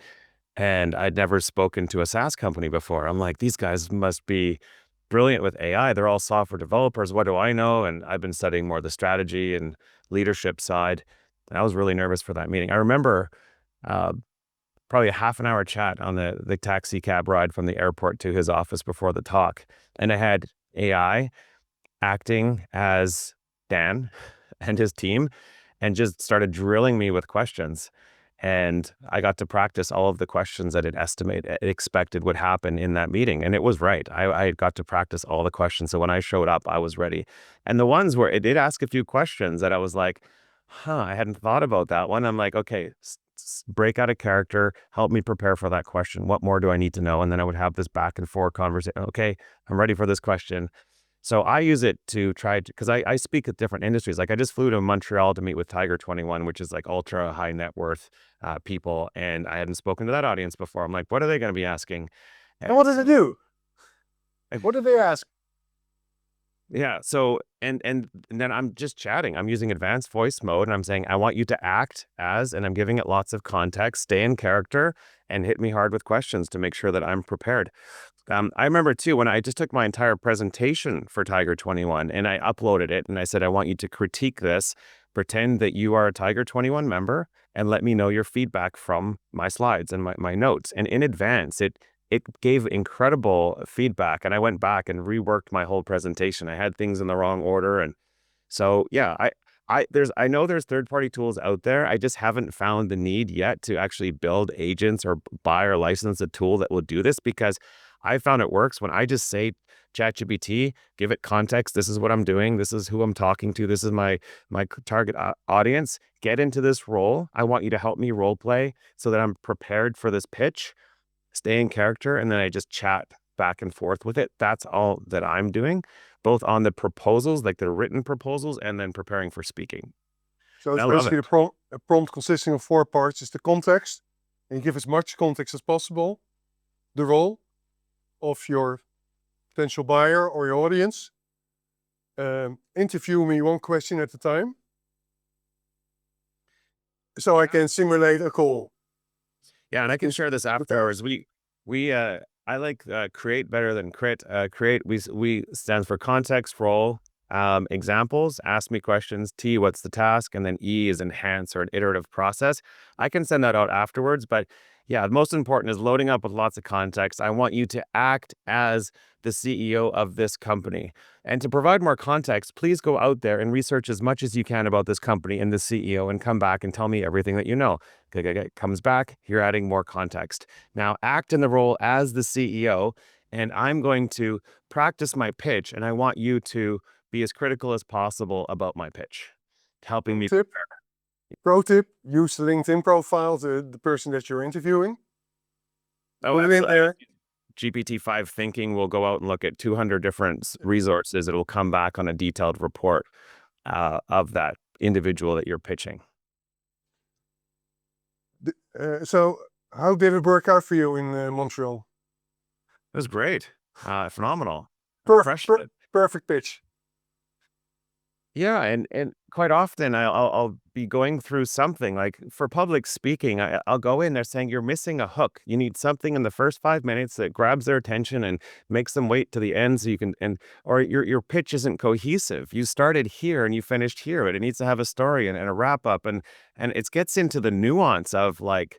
And I'd never spoken to a SaaS company before. I'm like, these guys must be brilliant with AI. They're all software developers. What do I know? And I've been studying more the strategy and leadership side. And I was really nervous for that meeting. I remember probably a half an hour chat on the taxi cab ride from the airport to his office before the talk. And I had AI acting as Dan and his team and just started drilling me with questions. And I got to practice all of the questions that it expected would happen in that meeting. And it was right. I got to practice all the questions. So when I showed up, I was ready. And the ones where it did ask a few questions that I was like, I hadn't thought about that one. I'm like, okay, break out a character, help me prepare for that question. What more do I need to know? And then I would have this back and forth conversation. Okay, I'm ready for this question. So I use it to try to, because I speak at different industries. Like I just flew to Montreal to meet with Tiger 21, which is like ultra high net worth people. And I hadn't spoken to that audience before. I'm like, what are they going to be asking? And what does it do? Like, what do they ask? Yeah. So, and then I'm just chatting. I'm using advanced voice mode and I'm saying, I want you to act as, and I'm giving it lots of context, stay in character and hit me hard with questions to make sure that I'm prepared. I remember too, when I just took my entire presentation for Tiger 21 and I uploaded it and I said, I want you to critique this, pretend that you are a Tiger 21 member and let me know your feedback from my slides and my notes. And in advance, it gave incredible feedback. And I went back and reworked my whole presentation. I had things in the wrong order. And so, yeah, I know there's third-party tools out there. I just haven't found the need yet to actually build agents or buy or license a tool that will do this, because I found it works when I just say ChatGPT, give it context. This is what I'm doing. This is who I'm talking to. This is my target audience. Get into this role. I want you to help me role play so that I'm prepared for this pitch, stay in character, and then I just chat back and forth with it. That's all that I'm doing, both on the proposals, like the written proposals, and then preparing for speaking. So it's I love basically it. a prompt consisting of 4 parts. It's the context, and you give as much context as possible, the role of your potential buyer or your audience. Interview me 1 question at a time, so I can simulate a call. Yeah, and I can share this afterwards. I like create better than crit. Create, we stands for context, role, examples, ask me questions, T, what's the task, and then E is enhance or an iterative process. I can send that out afterwards, but yeah, the most important is loading up with lots of context. I want you to act as the CEO of this company. And to provide more context, please go out there and research as much as you can about this company and the CEO and come back and tell me everything that you know. Okay, comes back, you're adding more context. Now act in the role as the CEO, and I'm going to practice my pitch, and I want you to be as critical as possible about my pitch, helping me Tip. prepare. Pro tip, use the LinkedIn profile, the person that you're interviewing. Oh, Put it in absolutely. there. GPT-5 Thinking will go out and look at 200 different resources. It'll come back on a detailed report of that individual that you're pitching. So How did it work out for you in Montreal? It was great. Phenomenal. Perfect, Crushed it. perfect pitch. Yeah, and quite often I'll be going through something like for public speaking, I'll go in there saying you're missing a hook. You need something in the first 5 minutes that grabs their attention and makes them wait to the end so you can or your pitch isn't cohesive. You started here and you finished here, but it needs to have a story and a wrap up and it gets into the nuance of like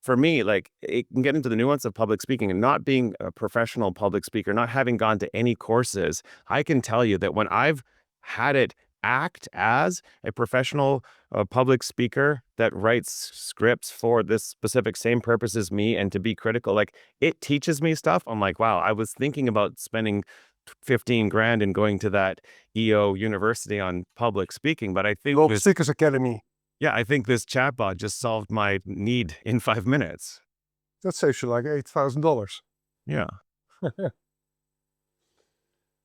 for me, like it can get into the nuance of public speaking and not being a professional public speaker, not having gone to any courses. I can tell you that when I've had it act as a professional public speaker that writes scripts for this specific same purpose as me and to be critical, like it teaches me stuff. I'm like, wow, I was thinking about spending 15 grand and going to that EO university on public speaking, but I think Global Speakers Academy. yeah, I think this chatbot just solved my need in 5 minutes. That saves you like $8,000. Yeah.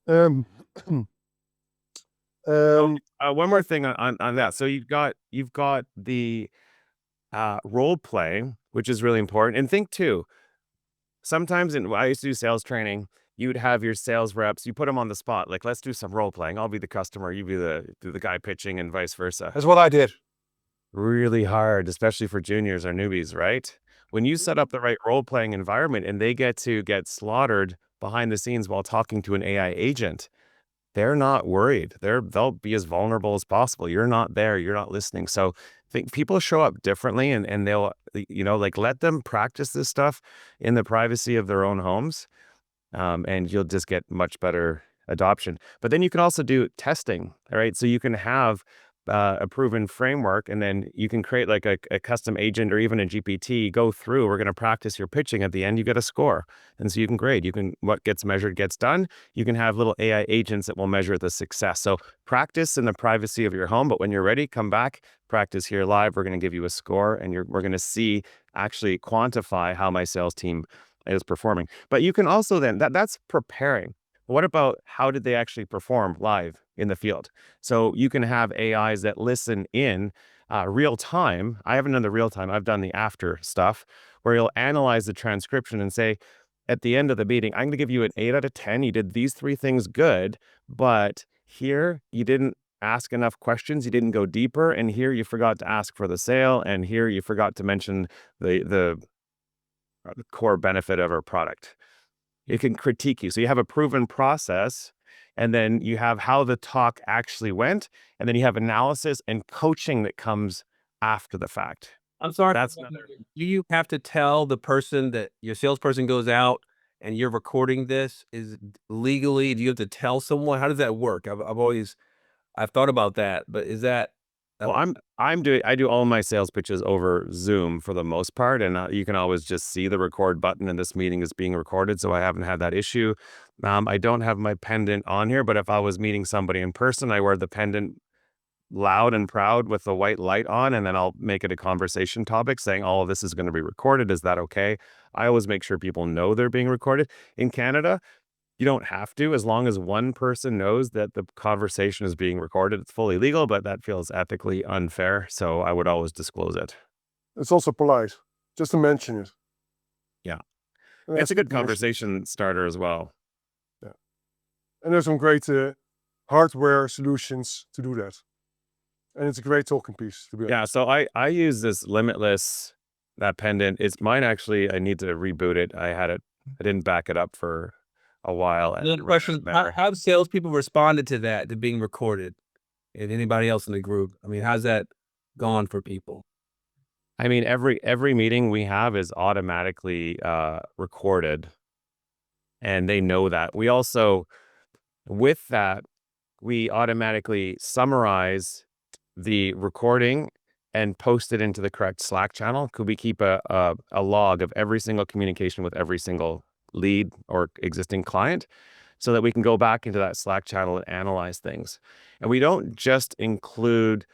Um, One more thing on that. So you've got the role play, which is really important. And think too, sometimes I used to do sales training, you'd have your sales reps, you put them on the spot. Like, let's do some role playing. I'll be the customer, you be the guy pitching and vice versa. That's what I did. Really hard, especially for juniors or newbies, right? When you set up the right role-playing environment and they get to get slaughtered behind the scenes while talking to an AI agent, they're not worried. They'll be as vulnerable as possible. You're not there. You're not listening. So I think people show up differently and they'll, like let them practice this stuff in the privacy of their own homes. And you'll just get much better adoption. But then you can also do testing, all right? So you can have a proven framework, and then you can create like a custom agent or even a GPT, go through, we're going to practice your pitching. At the end, you get a score. And so you can grade, what gets measured gets done. You can have little AI agents that will measure the success. So practice in the privacy of your home, but when you're ready, come back, practice here live. We're going to give you a score and we're going to see, actually quantify how my sales team is performing. But you can also then, that's preparing. What about how did they actually perform live in the field? So you can have AIs that listen in real time. I haven't done the real time. I've done the after stuff where you'll analyze the transcription and say, at the end of the meeting, I'm going to give you an 8 out of 10. You did these 3 things good, but here you didn't ask enough questions. You didn't go deeper. And here you forgot to ask for the sale. And here you forgot to mention the core benefit of our product. It can critique you. So you have a proven process, and then you have how the talk actually went, and then you have analysis and coaching that comes after the fact. I'm sorry. That's another. Do you have to tell the person that your salesperson goes out and you're recording this? Is it legally? Do you have to tell someone? How does that work? I've thought about that, but is that? Well, I do all my sales pitches over Zoom for the most part, and you can always just see the record button, and this meeting is being recorded, so I haven't had that issue. I don't have my pendant on here, but if I was meeting somebody in person, I wear the pendant loud and proud with the white light on, and then I'll make it a conversation topic saying all of this is going to be recorded. Is that okay? I always make sure people know they're being recorded. In Canada, you don't have to, as long as one person knows that the conversation is being recorded. It's fully legal, but that feels ethically unfair. So I would always disclose it. it's also polite just to mention it. Yeah. And It's that's a good information. conversation starter as well. And there's some great hardware solutions to do that. And it's a great talking piece, to be honest. Yeah. So I use this Limitless, that pendant. It's mine actually. I need to reboot it. I didn't back it up for a while. and Another it question: doesn't how matter. have salespeople responded to that, to being recorded, and anybody else in the group? I mean, how's that gone for people? I mean, every meeting we have is automatically recorded, and they know that. We also, with that, we automatically summarize the recording and post it into the correct Slack channel. Could we keep a log of every single communication with every single lead or existing client so that we can go back into that Slack channel and analyze things? And we don't just include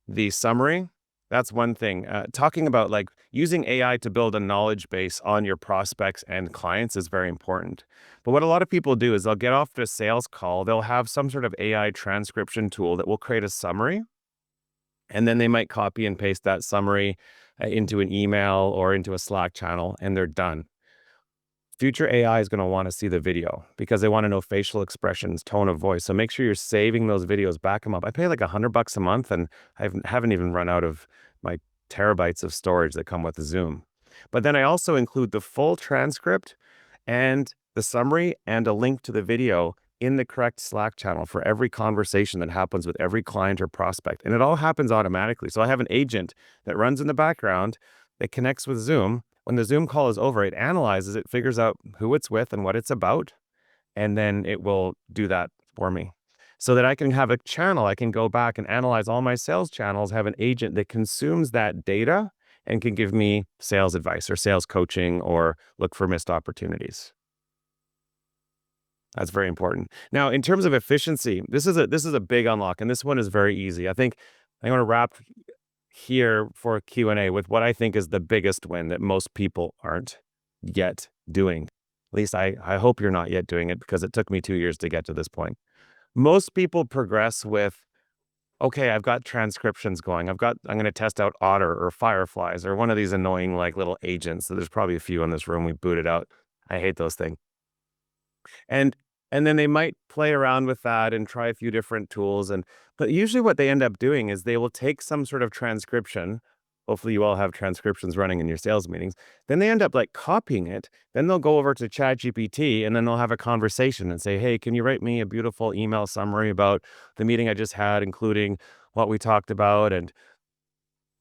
the summary. That's one thing. Talking about like using AI to build a knowledge base on your prospects and clients is very important. But what a lot of people do is they'll get off to a sales call. They'll have some sort of AI transcription tool that will create a summary. And then they might copy and paste that summary into an email or into a Slack channel, and they're done. Future AI is going to want to see the video because they want to know facial expressions, tone of voice. So make sure you're saving those videos, back them up. I pay like $100 a month, and I haven't even run out of my terabytes of storage that come with Zoom. But then I also include the full transcript and the summary and a link to the video in the correct Slack channel for every conversation that happens with every client or prospect. And it all happens automatically. So I have an agent that runs in the background that connects with Zoom. When the Zoom call is over, it analyzes it, figures out who it's with and what it's about, and then it will do that for me. So that I can have a channel, I can go back and analyze all my sales channels, have an agent that consumes that data and can give me sales advice or sales coaching or look for missed opportunities. That's very important. Now, in terms of efficiency, this is a big unlock, and this one is very easy. I think I'm going to wrap here for Q&A with what I think is the biggest win that most people aren't yet doing. At least I hope you're not yet doing it, because it took me 2 years to get to this point. Most people progress with, okay, I've got transcriptions going. I'm going to test out Otter or Fireflies or one of these annoying like little agents. There's probably a few in this room we booted out. I hate those things. And then they might play around with that and try a few different tools. But usually what they end up doing is they will take some sort of transcription. Hopefully you all have transcriptions running in your sales meetings. Then they end up like copying it. Then they'll go over to ChatGPT and then they'll have a conversation and say, hey, can you write me a beautiful email summary about the meeting I just had, including what we talked about and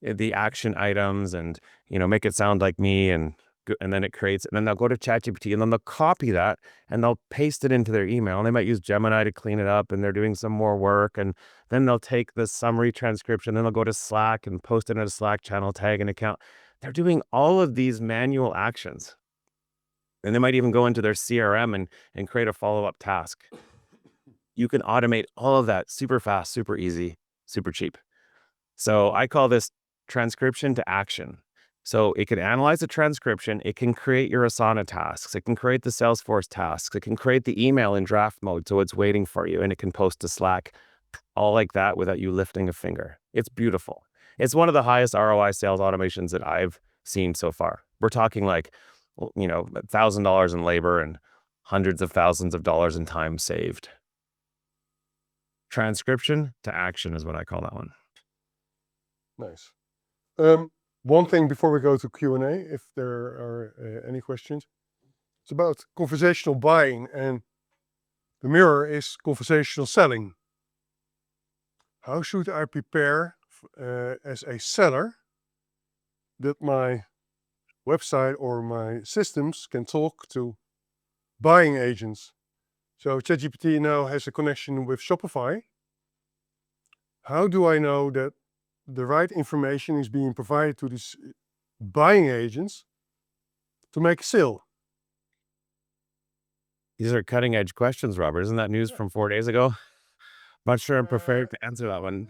the action items, and, make it sound like me, and then it creates, and then they'll go to ChatGPT and then they'll copy that and they'll paste it into their email, and they might use Gemini to clean it up, and they're doing some more work, and then they'll take the summary transcription, then they'll go to Slack and post it in a Slack channel, tag an account. They're doing all of these manual actions, and they might even go into their CRM and create a follow-up task. You can automate all of that super fast, super easy, super cheap. So I call this transcription to action. So it can analyze the transcription, it can create your Asana tasks, it can create the Salesforce tasks, it can create the email in draft mode so it's waiting for you, and it can post to Slack, all like that without you lifting a finger. It's beautiful. It's one of the highest ROI sales automations that I've seen so far. We're talking like, $1,000 in labor and hundreds of thousands of dollars in time saved. Transcription to action is what I call that one. Nice. One thing before we go to Q&A, if there are any questions, it's about conversational buying, and the mirror is conversational selling. How should I prepare as a seller that my website or my systems can talk to buying agents? So ChatGPT now has a connection with Shopify. How do I know that the right information is being provided to these buying agents to make a sale? These are cutting edge questions, Robert. Isn't that news from 4 days ago? Not sure I'm prepared to answer that one.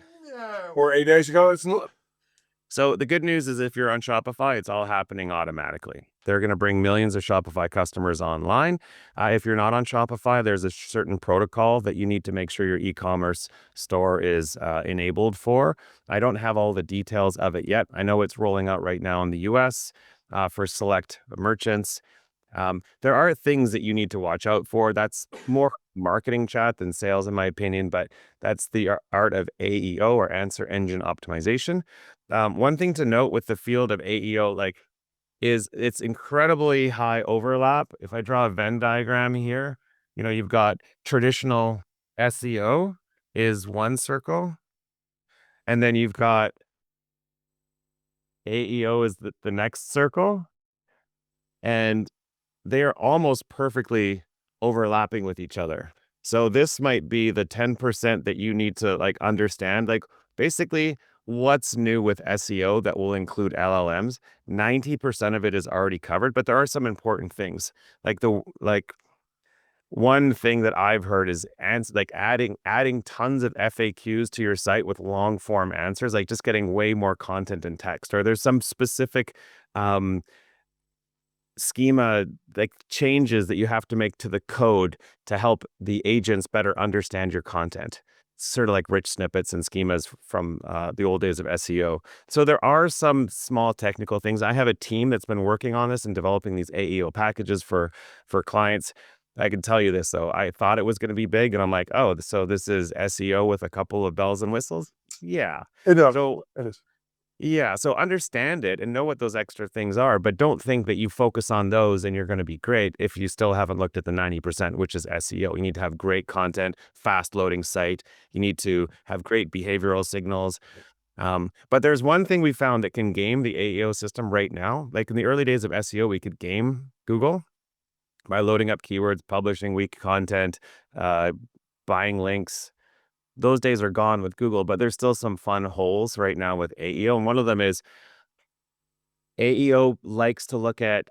Or 8 days ago, it's not. So the good news is if you're on Shopify, it's all happening automatically. They're going to bring millions of Shopify customers online. If you're not on Shopify, there's a certain protocol that you need to make sure your e-commerce store is enabled for. I don't have all the details of it yet. I know it's rolling out right now in the US for select merchants. There are things that you need to watch out for. That's more marketing chat than sales, in my opinion, but that's the art of AEO, or answer engine optimization. One thing to note with the field of AEO, is it's incredibly high overlap. If I draw a Venn diagram here, you've got traditional SEO is one circle, and then you've got AEO is the next circle, and they are almost perfectly overlapping with each other. So this might be the 10% that you need to understand. Basically, what's new with SEO that will include LLMs? 90% of it is already covered, but there are some important things. One thing that I've heard is adding tons of FAQs to your site with long form answers, just getting way more content in text, or there's some specific schema changes that you have to make to the code to help the agents better understand your content. sort of like rich snippets and schemas from the old days of SEO. So there are some small technical things. I have a team that's been working on this and developing these AEO packages for clients. I can tell you this though, I thought it was going to be big, and I'm like, oh, so this is SEO with a couple of bells and whistles. Yeah. It is. So It is. yeah, so understand it and know what those extra things are, but don't think that you focus on those and you're going to be great if you still haven't looked at the 90%, which is SEO. You need to have great content, fast loading site. You need to have great behavioral signals. But there's one thing we found that can game the AEO system right now. Like in the early days of SEO, we could game Google by loading up keywords, publishing weak content, buying links. Those days are gone with Google, but there's still some fun holes right now with AEO. And one of them is AEO likes to look at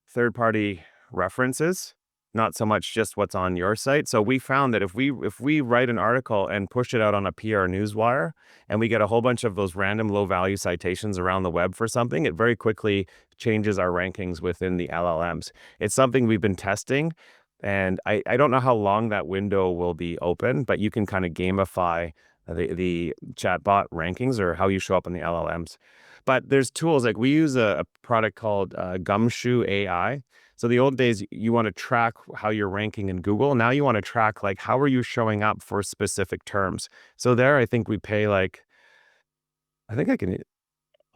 third-party references, not so much just what's on your site. So we found that if we write an article and push it out on a PR newswire, and we get a whole bunch of those random low-value citations around the web for something, it very quickly changes our rankings within the LLMs. It's something we've been testing. And I don't know how long that window will be open, but you can kind of gamify the chatbot rankings or how you show up in the LLMs. But there's tools like we use a product called Gumshoe AI. So the old days, you want to track how you're ranking in Google. Now you want to track like how are you showing up for specific terms. So there, I think we pay like, I think I can.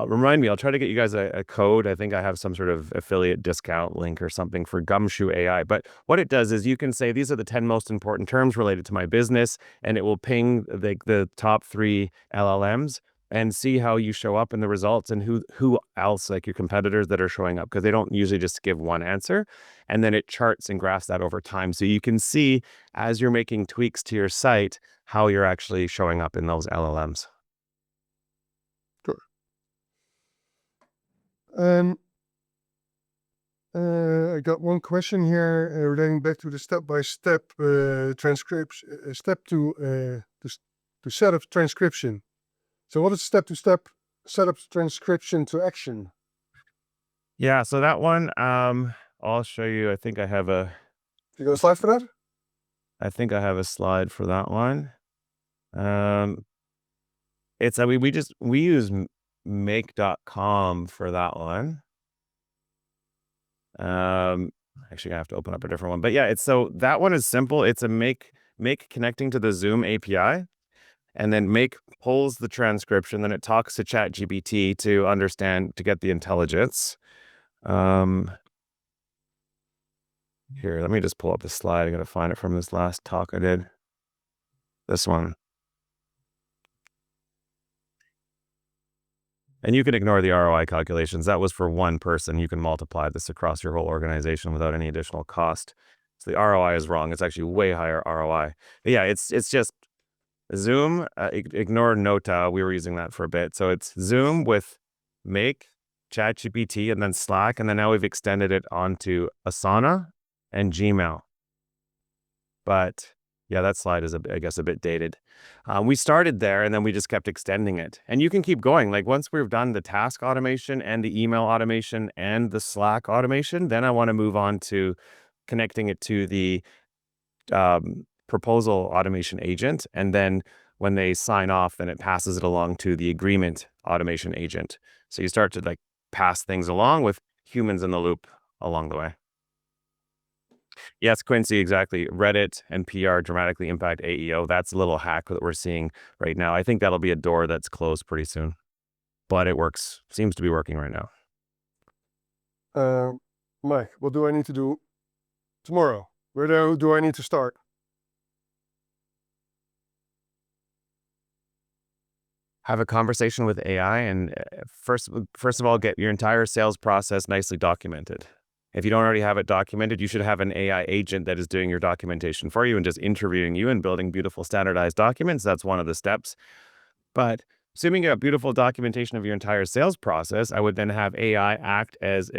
Remind me, I'll try to get you guys a code. I think I have some sort of affiliate discount link or something for Gumshoe AI. But what it does is you can say, these are the 10 most important terms related to my business, and it will ping the top 3 LLMs and see how you show up in the results and who else, like your competitors that are showing up, because they don't usually just give one answer. And then it charts and graphs that over time. So you can see as you're making tweaks to your site, how you're actually showing up in those LLMs. I got one question here relating back to the step-by-step transcription, step to set up transcription. So what is step-to-step set up transcription to action? Yeah, so that one, I'll show you. I think I have a slide for that? I think I have a slide for that one. We use make.com for that one. Actually I have to open up a different one, but yeah, so that one is simple. It's a make connecting to the Zoom API, and then make pulls the transcription, then it talks to ChatGPT to get the intelligence. Here, let me just pull up the slide. I gotta find it from this last talk I did. This one. And you can ignore the ROI calculations. That was for one person. You can multiply this across your whole organization without any additional cost. So the ROI is wrong. It's actually way higher ROI. But yeah, it's just Zoom. Ignore Nota. We were using that for a bit. So it's Zoom with Make, ChatGPT, and then Slack. And then now we've extended it onto Asana and Gmail. But yeah, that slide is, I guess, a bit dated. We started there and then we just kept extending it. And you can keep going. Like once we've done the task automation and the email automation and the Slack automation, then I want to move on to connecting it to the proposal automation agent. And then when they sign off, then it passes it along to the agreement automation agent. So you start to like pass things along with humans in the loop along the way. Yes, Quincy, exactly. Reddit and PR dramatically impact AEO. That's a little hack that we're seeing right now. I think that'll be a door that's closed pretty soon, but it works. Seems to be working right now. Mike, what do I need to do tomorrow? Where do I need to start? Have a conversation with AI and first of all, get your entire sales process nicely documented. If you don't already have it documented, you should have an AI agent that is doing your documentation for you and just interviewing you and building beautiful standardized documents. That's one of the steps. But assuming you have beautiful documentation of your entire sales process, I would then have AI act as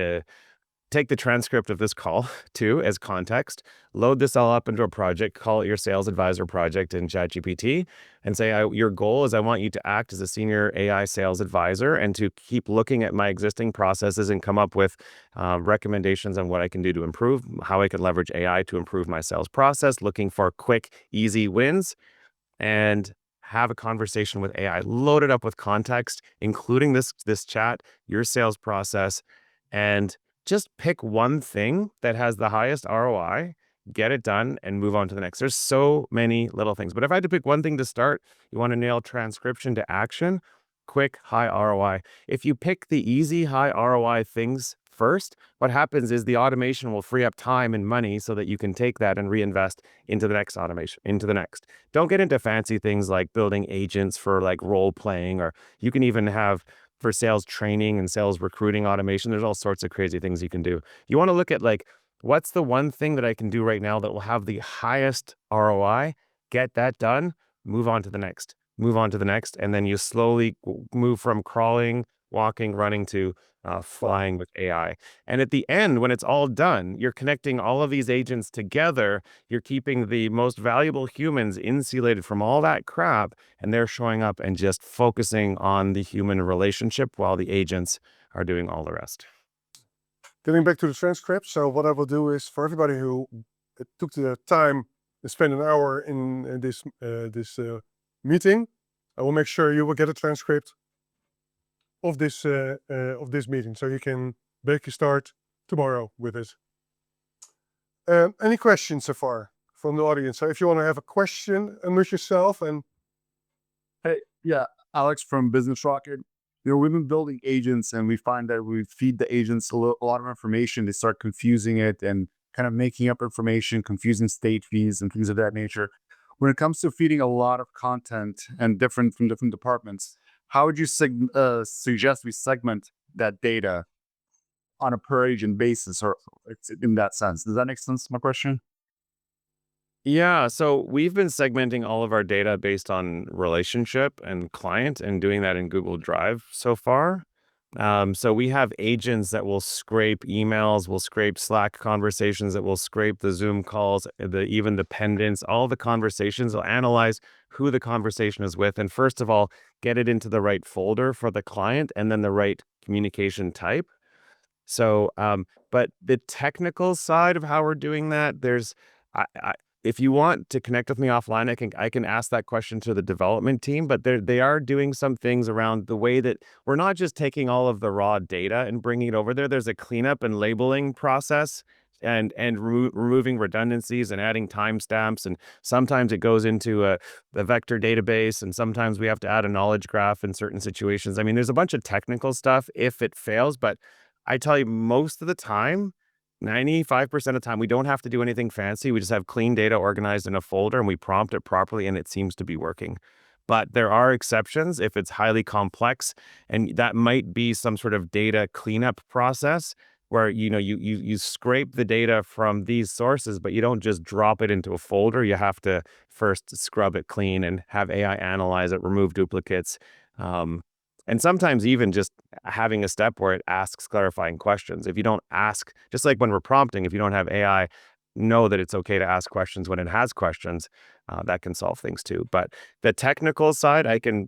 take the transcript of this call too as context, load this all up into a project, call it your sales advisor project in ChatGPT, and say, your goal is I want you to act as a senior AI sales advisor and to keep looking at my existing processes and come up with recommendations on what I can do to improve, how I can leverage AI to improve my sales process, looking for quick, easy wins. and have a conversation with AI, load it up with context, including this chat, your sales process, and just pick one thing that has the highest ROI, get it done, and move on to the next. There's so many little things. But if I had to pick one thing to start, you want to nail transcription to action, quick, high ROI. If you pick the easy, high ROI things first, what happens is the automation will free up time and money so that you can take that and reinvest into the next automation, into the next. Don't get into fancy things like building agents for like role playing, or you can even have for sales training and sales recruiting automation. There's all sorts of crazy things you can do. You want to look at like, what's the one thing that I can do right now that will have the highest ROI? Get that done, move on to the next, move on to the next. And then you slowly move from crawling, walking, running to flying with AI. And at the end, when it's all done, you're connecting all of these agents together. You're keeping the most valuable humans insulated from all that crap, and they're showing up and just focusing on the human relationship while the agents are doing all the rest. Getting back to the transcript, so what I will do is for everybody who took the time to spend an hour in this meeting, I will make sure you will get a transcript of this meeting, so you can basically start tomorrow with it. Any questions so far from the audience? So if you want to have a question, unmute yourself and. Hey, yeah, Alex from Business Rocket. We've been building agents, and we find that we feed the agents a lot of information. They start confusing it and kind of making up information, confusing state fees and things of that nature. When it comes to feeding a lot of content and from different departments, how would you suggest we segment that data on a per agent basis, or in that sense? Does that make sense, my question? Yeah, so we've been segmenting all of our data based on relationship and client, and doing that in Google Drive so far. So we have agents that will scrape emails, will scrape Slack conversations, that will scrape the Zoom calls, even the pendants, all the conversations. Will analyze who the conversation is with, and first of all, get it into the right folder for the client, and then the right communication type. So, but the technical side of how we're doing that, if you want to connect with me offline, I can ask that question to the development team, but they are doing some things around the way that we're not just taking all of the raw data and bringing it over there. There's a cleanup and labeling process, and removing redundancies and adding timestamps. And sometimes it goes into a vector database, and sometimes we have to add a knowledge graph in certain situations. I mean, there's a bunch of technical stuff if it fails, but I tell you, most of the time, 95% of the time, we don't have to do anything fancy. We just have clean data organized in a folder, and we prompt it properly, and it seems to be working. But there are exceptions if it's highly complex, and that might be some sort of data cleanup process where you scrape the data from these sources, but you don't just drop it into a folder. You have to first scrub it clean and have AI analyze it, remove duplicates. And sometimes even just having a step where it asks clarifying questions. If you don't ask, just like when we're prompting, if you don't have AI know that it's okay to ask questions when it has questions, that can solve things too. But the technical side, I can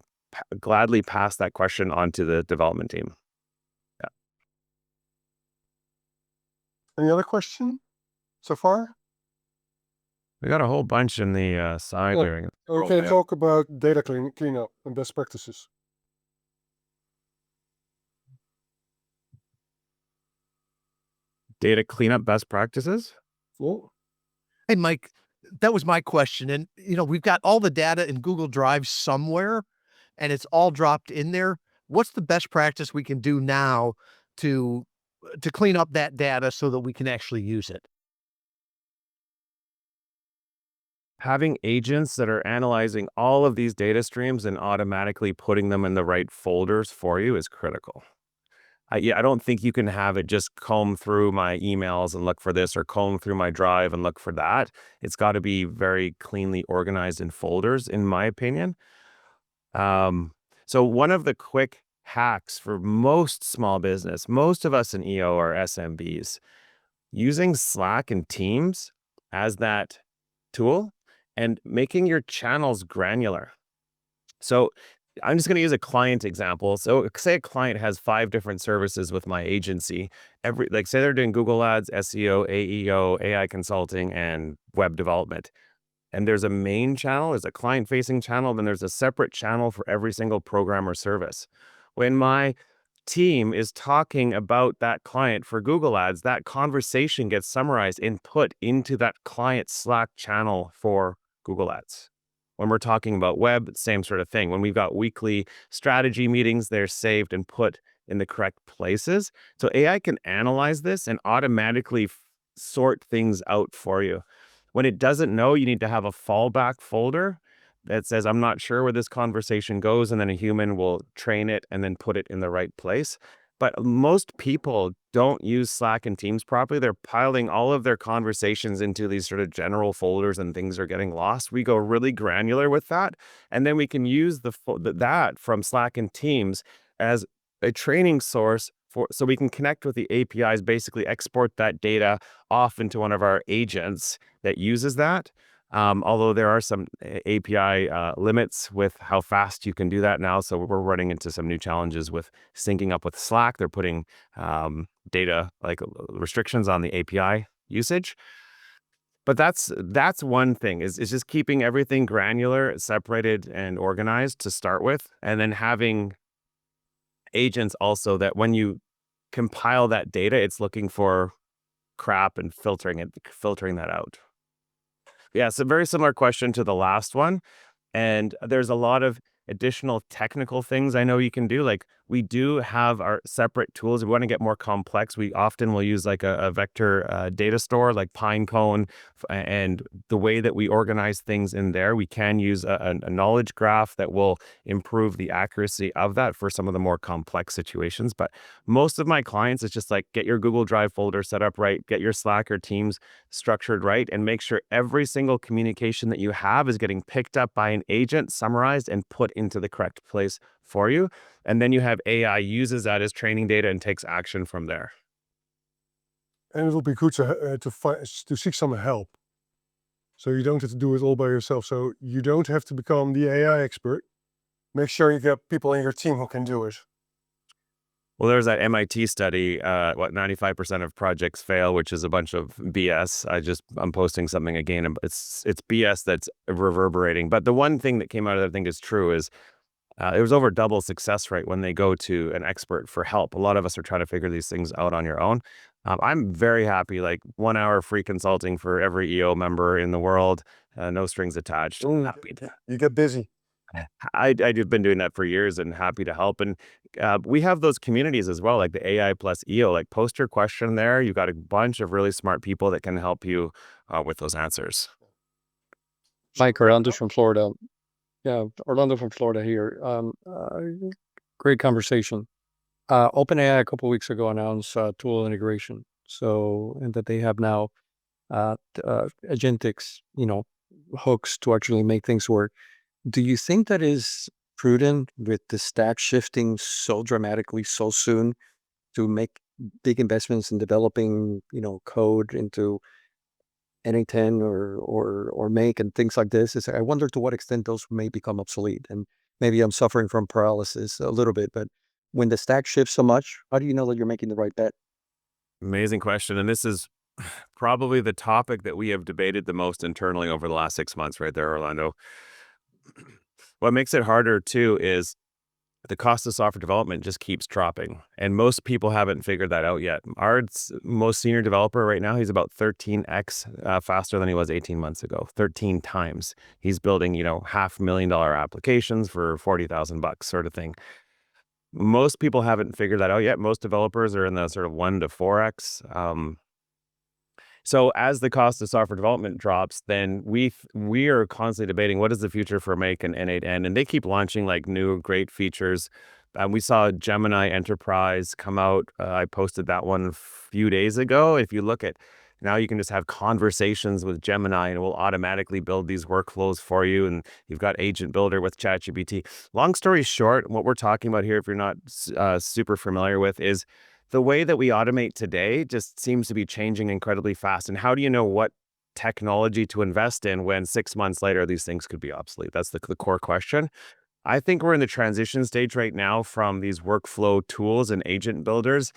gladly pass that question on to the development team. Yeah. Any other question so far? We got a whole bunch in the side there. We can talk about data cleanup and best practices. Data cleanup best practices? Cool. Hey, Mike, that was my question. And, we've got all the data in Google Drive somewhere, and it's all dropped in there. What's the best practice we can do now to clean up that data so that we can actually use it? Having agents that are analyzing all of these data streams and automatically putting them in the right folders for you is critical. I don't think you can have it just comb through my emails and look for this, or comb through my drive and look for that. It's got to be very cleanly organized in folders, in my opinion. So one of the quick hacks for most small business, most of us in EO are SMBs, using Slack and Teams as that tool and making your channels granular. So I'm just going to use a client example. So say a client has 5 different services with my agency. Say they're doing Google Ads, SEO, AEO, AI consulting, and web development. And there's a main channel, there's a client-facing channel, then there's a separate channel for every single program or service. When my team is talking about that client for Google Ads, that conversation gets summarized and put into that client Slack channel for Google Ads. When we're talking about web, same sort of thing. When we've got weekly strategy meetings, they're saved and put in the correct places. So AI can analyze this and automatically sort things out for you. When it doesn't know, you need to have a fallback folder that says, I'm not sure where this conversation goes, and then a human will train it and then put it in the right place. But most people don't use Slack and Teams properly. They're piling all of their conversations into these sort of general folders and things are getting lost. We go really granular with that. And then we can use that from Slack and Teams as a training source so we can connect with the APIs, basically export that data off into one of our agents that uses that. Although there are some API limits with how fast you can do that now. So we're running into some new challenges with syncing up with Slack. They're putting data like restrictions on the API usage. But that's one thing is just keeping everything granular, separated, and organized to start with, and then having agents also that when you compile that data, it's looking for crap and filtering that out. Yeah, it's a very similar question to the last one. And there's a lot of additional technical things I know you can do. Like we do have our separate tools. If we want to get more complex, we often will use like a vector data store like Pinecone. And the way that we organize things in there, we can use a knowledge graph that will improve the accuracy of that for some of the more complex situations. But most of my clients, it's just like get your Google Drive folder set up right, get your Slack or Teams structured right, and make sure every single communication that you have is getting picked up by an agent, summarized, and put into the correct place for you. And then you have AI uses that as training data and takes action from there. And it will be good to seek some help. So you don't have to do it all by yourself. So you don't have to become the AI expert. Make sure you get people in your team who can do it. Well, there's that MIT study, 95% of projects fail, which is a bunch of BS. I'm posting something again, and it's BS that's reverberating. But the one thing that came out of that I think is true is it was over double success rate when they go to an expert for help. A lot of us are trying to figure these things out on your own. I'm very happy, like 1 hour free consulting for every EO member in the world, no strings attached. Happy to. You get busy. I've been doing that for years and happy to help. And we have those communities as well, like the AI plus EO, like post your question there. You've got a bunch of really smart people that can help you with those answers. Mike Orlando from Florida. Yeah, Orlando from Florida here. Great conversation. OpenAI a couple of weeks ago announced tool integration. So, and that they have now agentics, hooks to actually make things work. Do you think that is prudent with the stack shifting so dramatically so soon to make big investments in developing, code into NA10 or Make and things like this? I wonder to what extent those may become obsolete. And maybe I'm suffering from paralysis a little bit, but when the stack shifts so much, how do you know that you're making the right bet? Amazing question. And this is probably the topic that we have debated the most internally over the last 6 months right there, Orlando. What makes it harder too is the cost of software development just keeps dropping. And most people haven't figured that out yet. Our most senior developer right now, he's about 13x faster than he was 18 months ago, 13 times. He's building, $500,000 applications for $40,000 sort of thing. Most people haven't figured that out yet. Most developers are in the sort of 1 to 4x. So as the cost of software development drops, then we are constantly debating what is the future for Make and N8N, and they keep launching like new great features. We saw Gemini Enterprise come out. I posted that one a few days ago. If you look at now, you can just have conversations with Gemini, and it will automatically build these workflows for you. And you've got Agent Builder with ChatGPT. Long story short, what we're talking about here, if you're not super familiar with, is the way that we automate today just seems to be changing incredibly fast. And how do you know what technology to invest in when 6 months later these things could be obsolete? That's the core question. I think we're in the transition stage right now from these workflow tools and agent builders.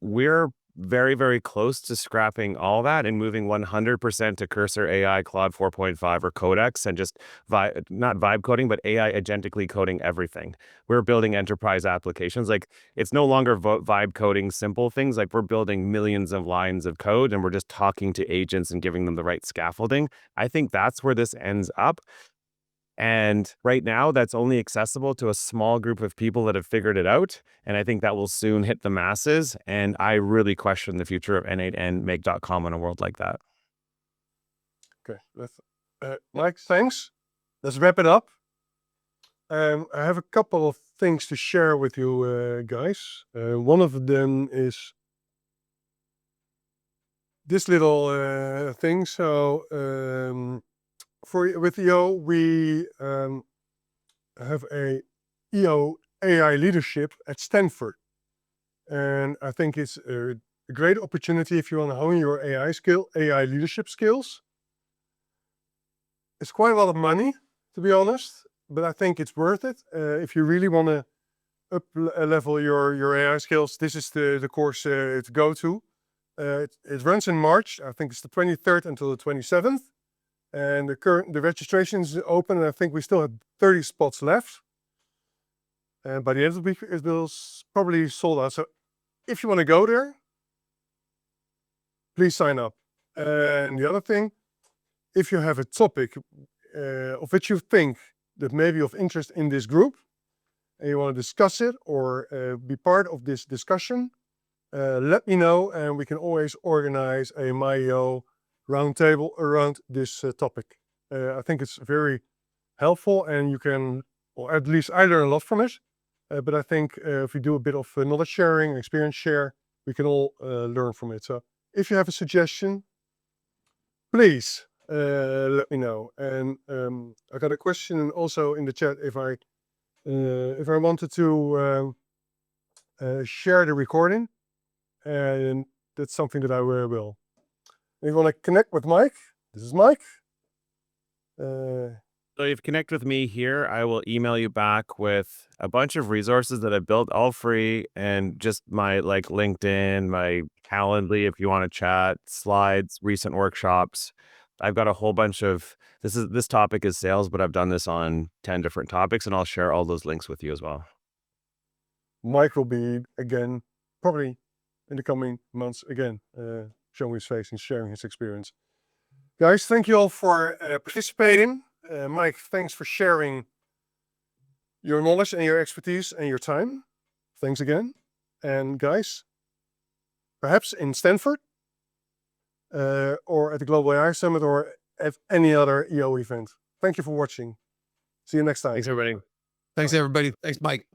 We're very, very close to scrapping all that and moving 100% to Cursor AI, Claude 4.5, or Codex, and just not vibe coding, but AI agentically coding everything. We're building enterprise applications. Like, it's no longer vibe coding simple things. Like, we're building millions of lines of code and we're just talking to agents and giving them the right scaffolding. I think that's where this ends up. And right now, that's only accessible to a small group of people that have figured it out. And I think that will soon hit the masses. And I really question the future of N8 and Make.com in a world like that. Okay, Mike, thanks. Let's wrap it up. I have a couple of things to share with you guys. One of them is this little thing. So with EO, we have a EO AI leadership at Stanford. And I think it's a great opportunity if you want to hone your AI leadership skills. It's quite a lot of money, to be honest, but I think it's worth it. If you really want to up level your AI skills, this is the course to go to. It runs in March. I think it's the 23rd until the 27th. And the registration is open, and I think we still have 30 spots left. And by the end of the week, it will probably sold out. So if you want to go there, please sign up. And the other thing, if you have a topic of which you think that may be of interest in this group, and you want to discuss it or be part of this discussion, let me know, and we can always organize a MyEO roundtable around this topic. I think it's very helpful, and you can, or at least I learn a lot from it. But I think if we do a bit of knowledge sharing, experience share, we can all learn from it. So if you have a suggestion, please let me know. And I got a question also in the chat if I wanted to share the recording, and that's something that I will. If you want to connect with Mike, this is Mike. So if you connect with me here, I will email you back with a bunch of resources that I built, all free, and just my like LinkedIn, my Calendly if you want to chat, slides, recent workshops. I've got a whole bunch of this topic is sales, but I've done this on 10 different topics, and I'll share all those links with you as well. Mike will be again, probably in the coming months again, showing his face and sharing his experience. Guys, thank you all for participating. Mike, thanks for sharing your knowledge and your expertise and your time. Thanks again. And guys, perhaps in Stanford or at the Global AI Summit or at any other EO event. Thank you for watching. See you next time. Thanks, everybody. Thanks, everybody. Thanks, Mike.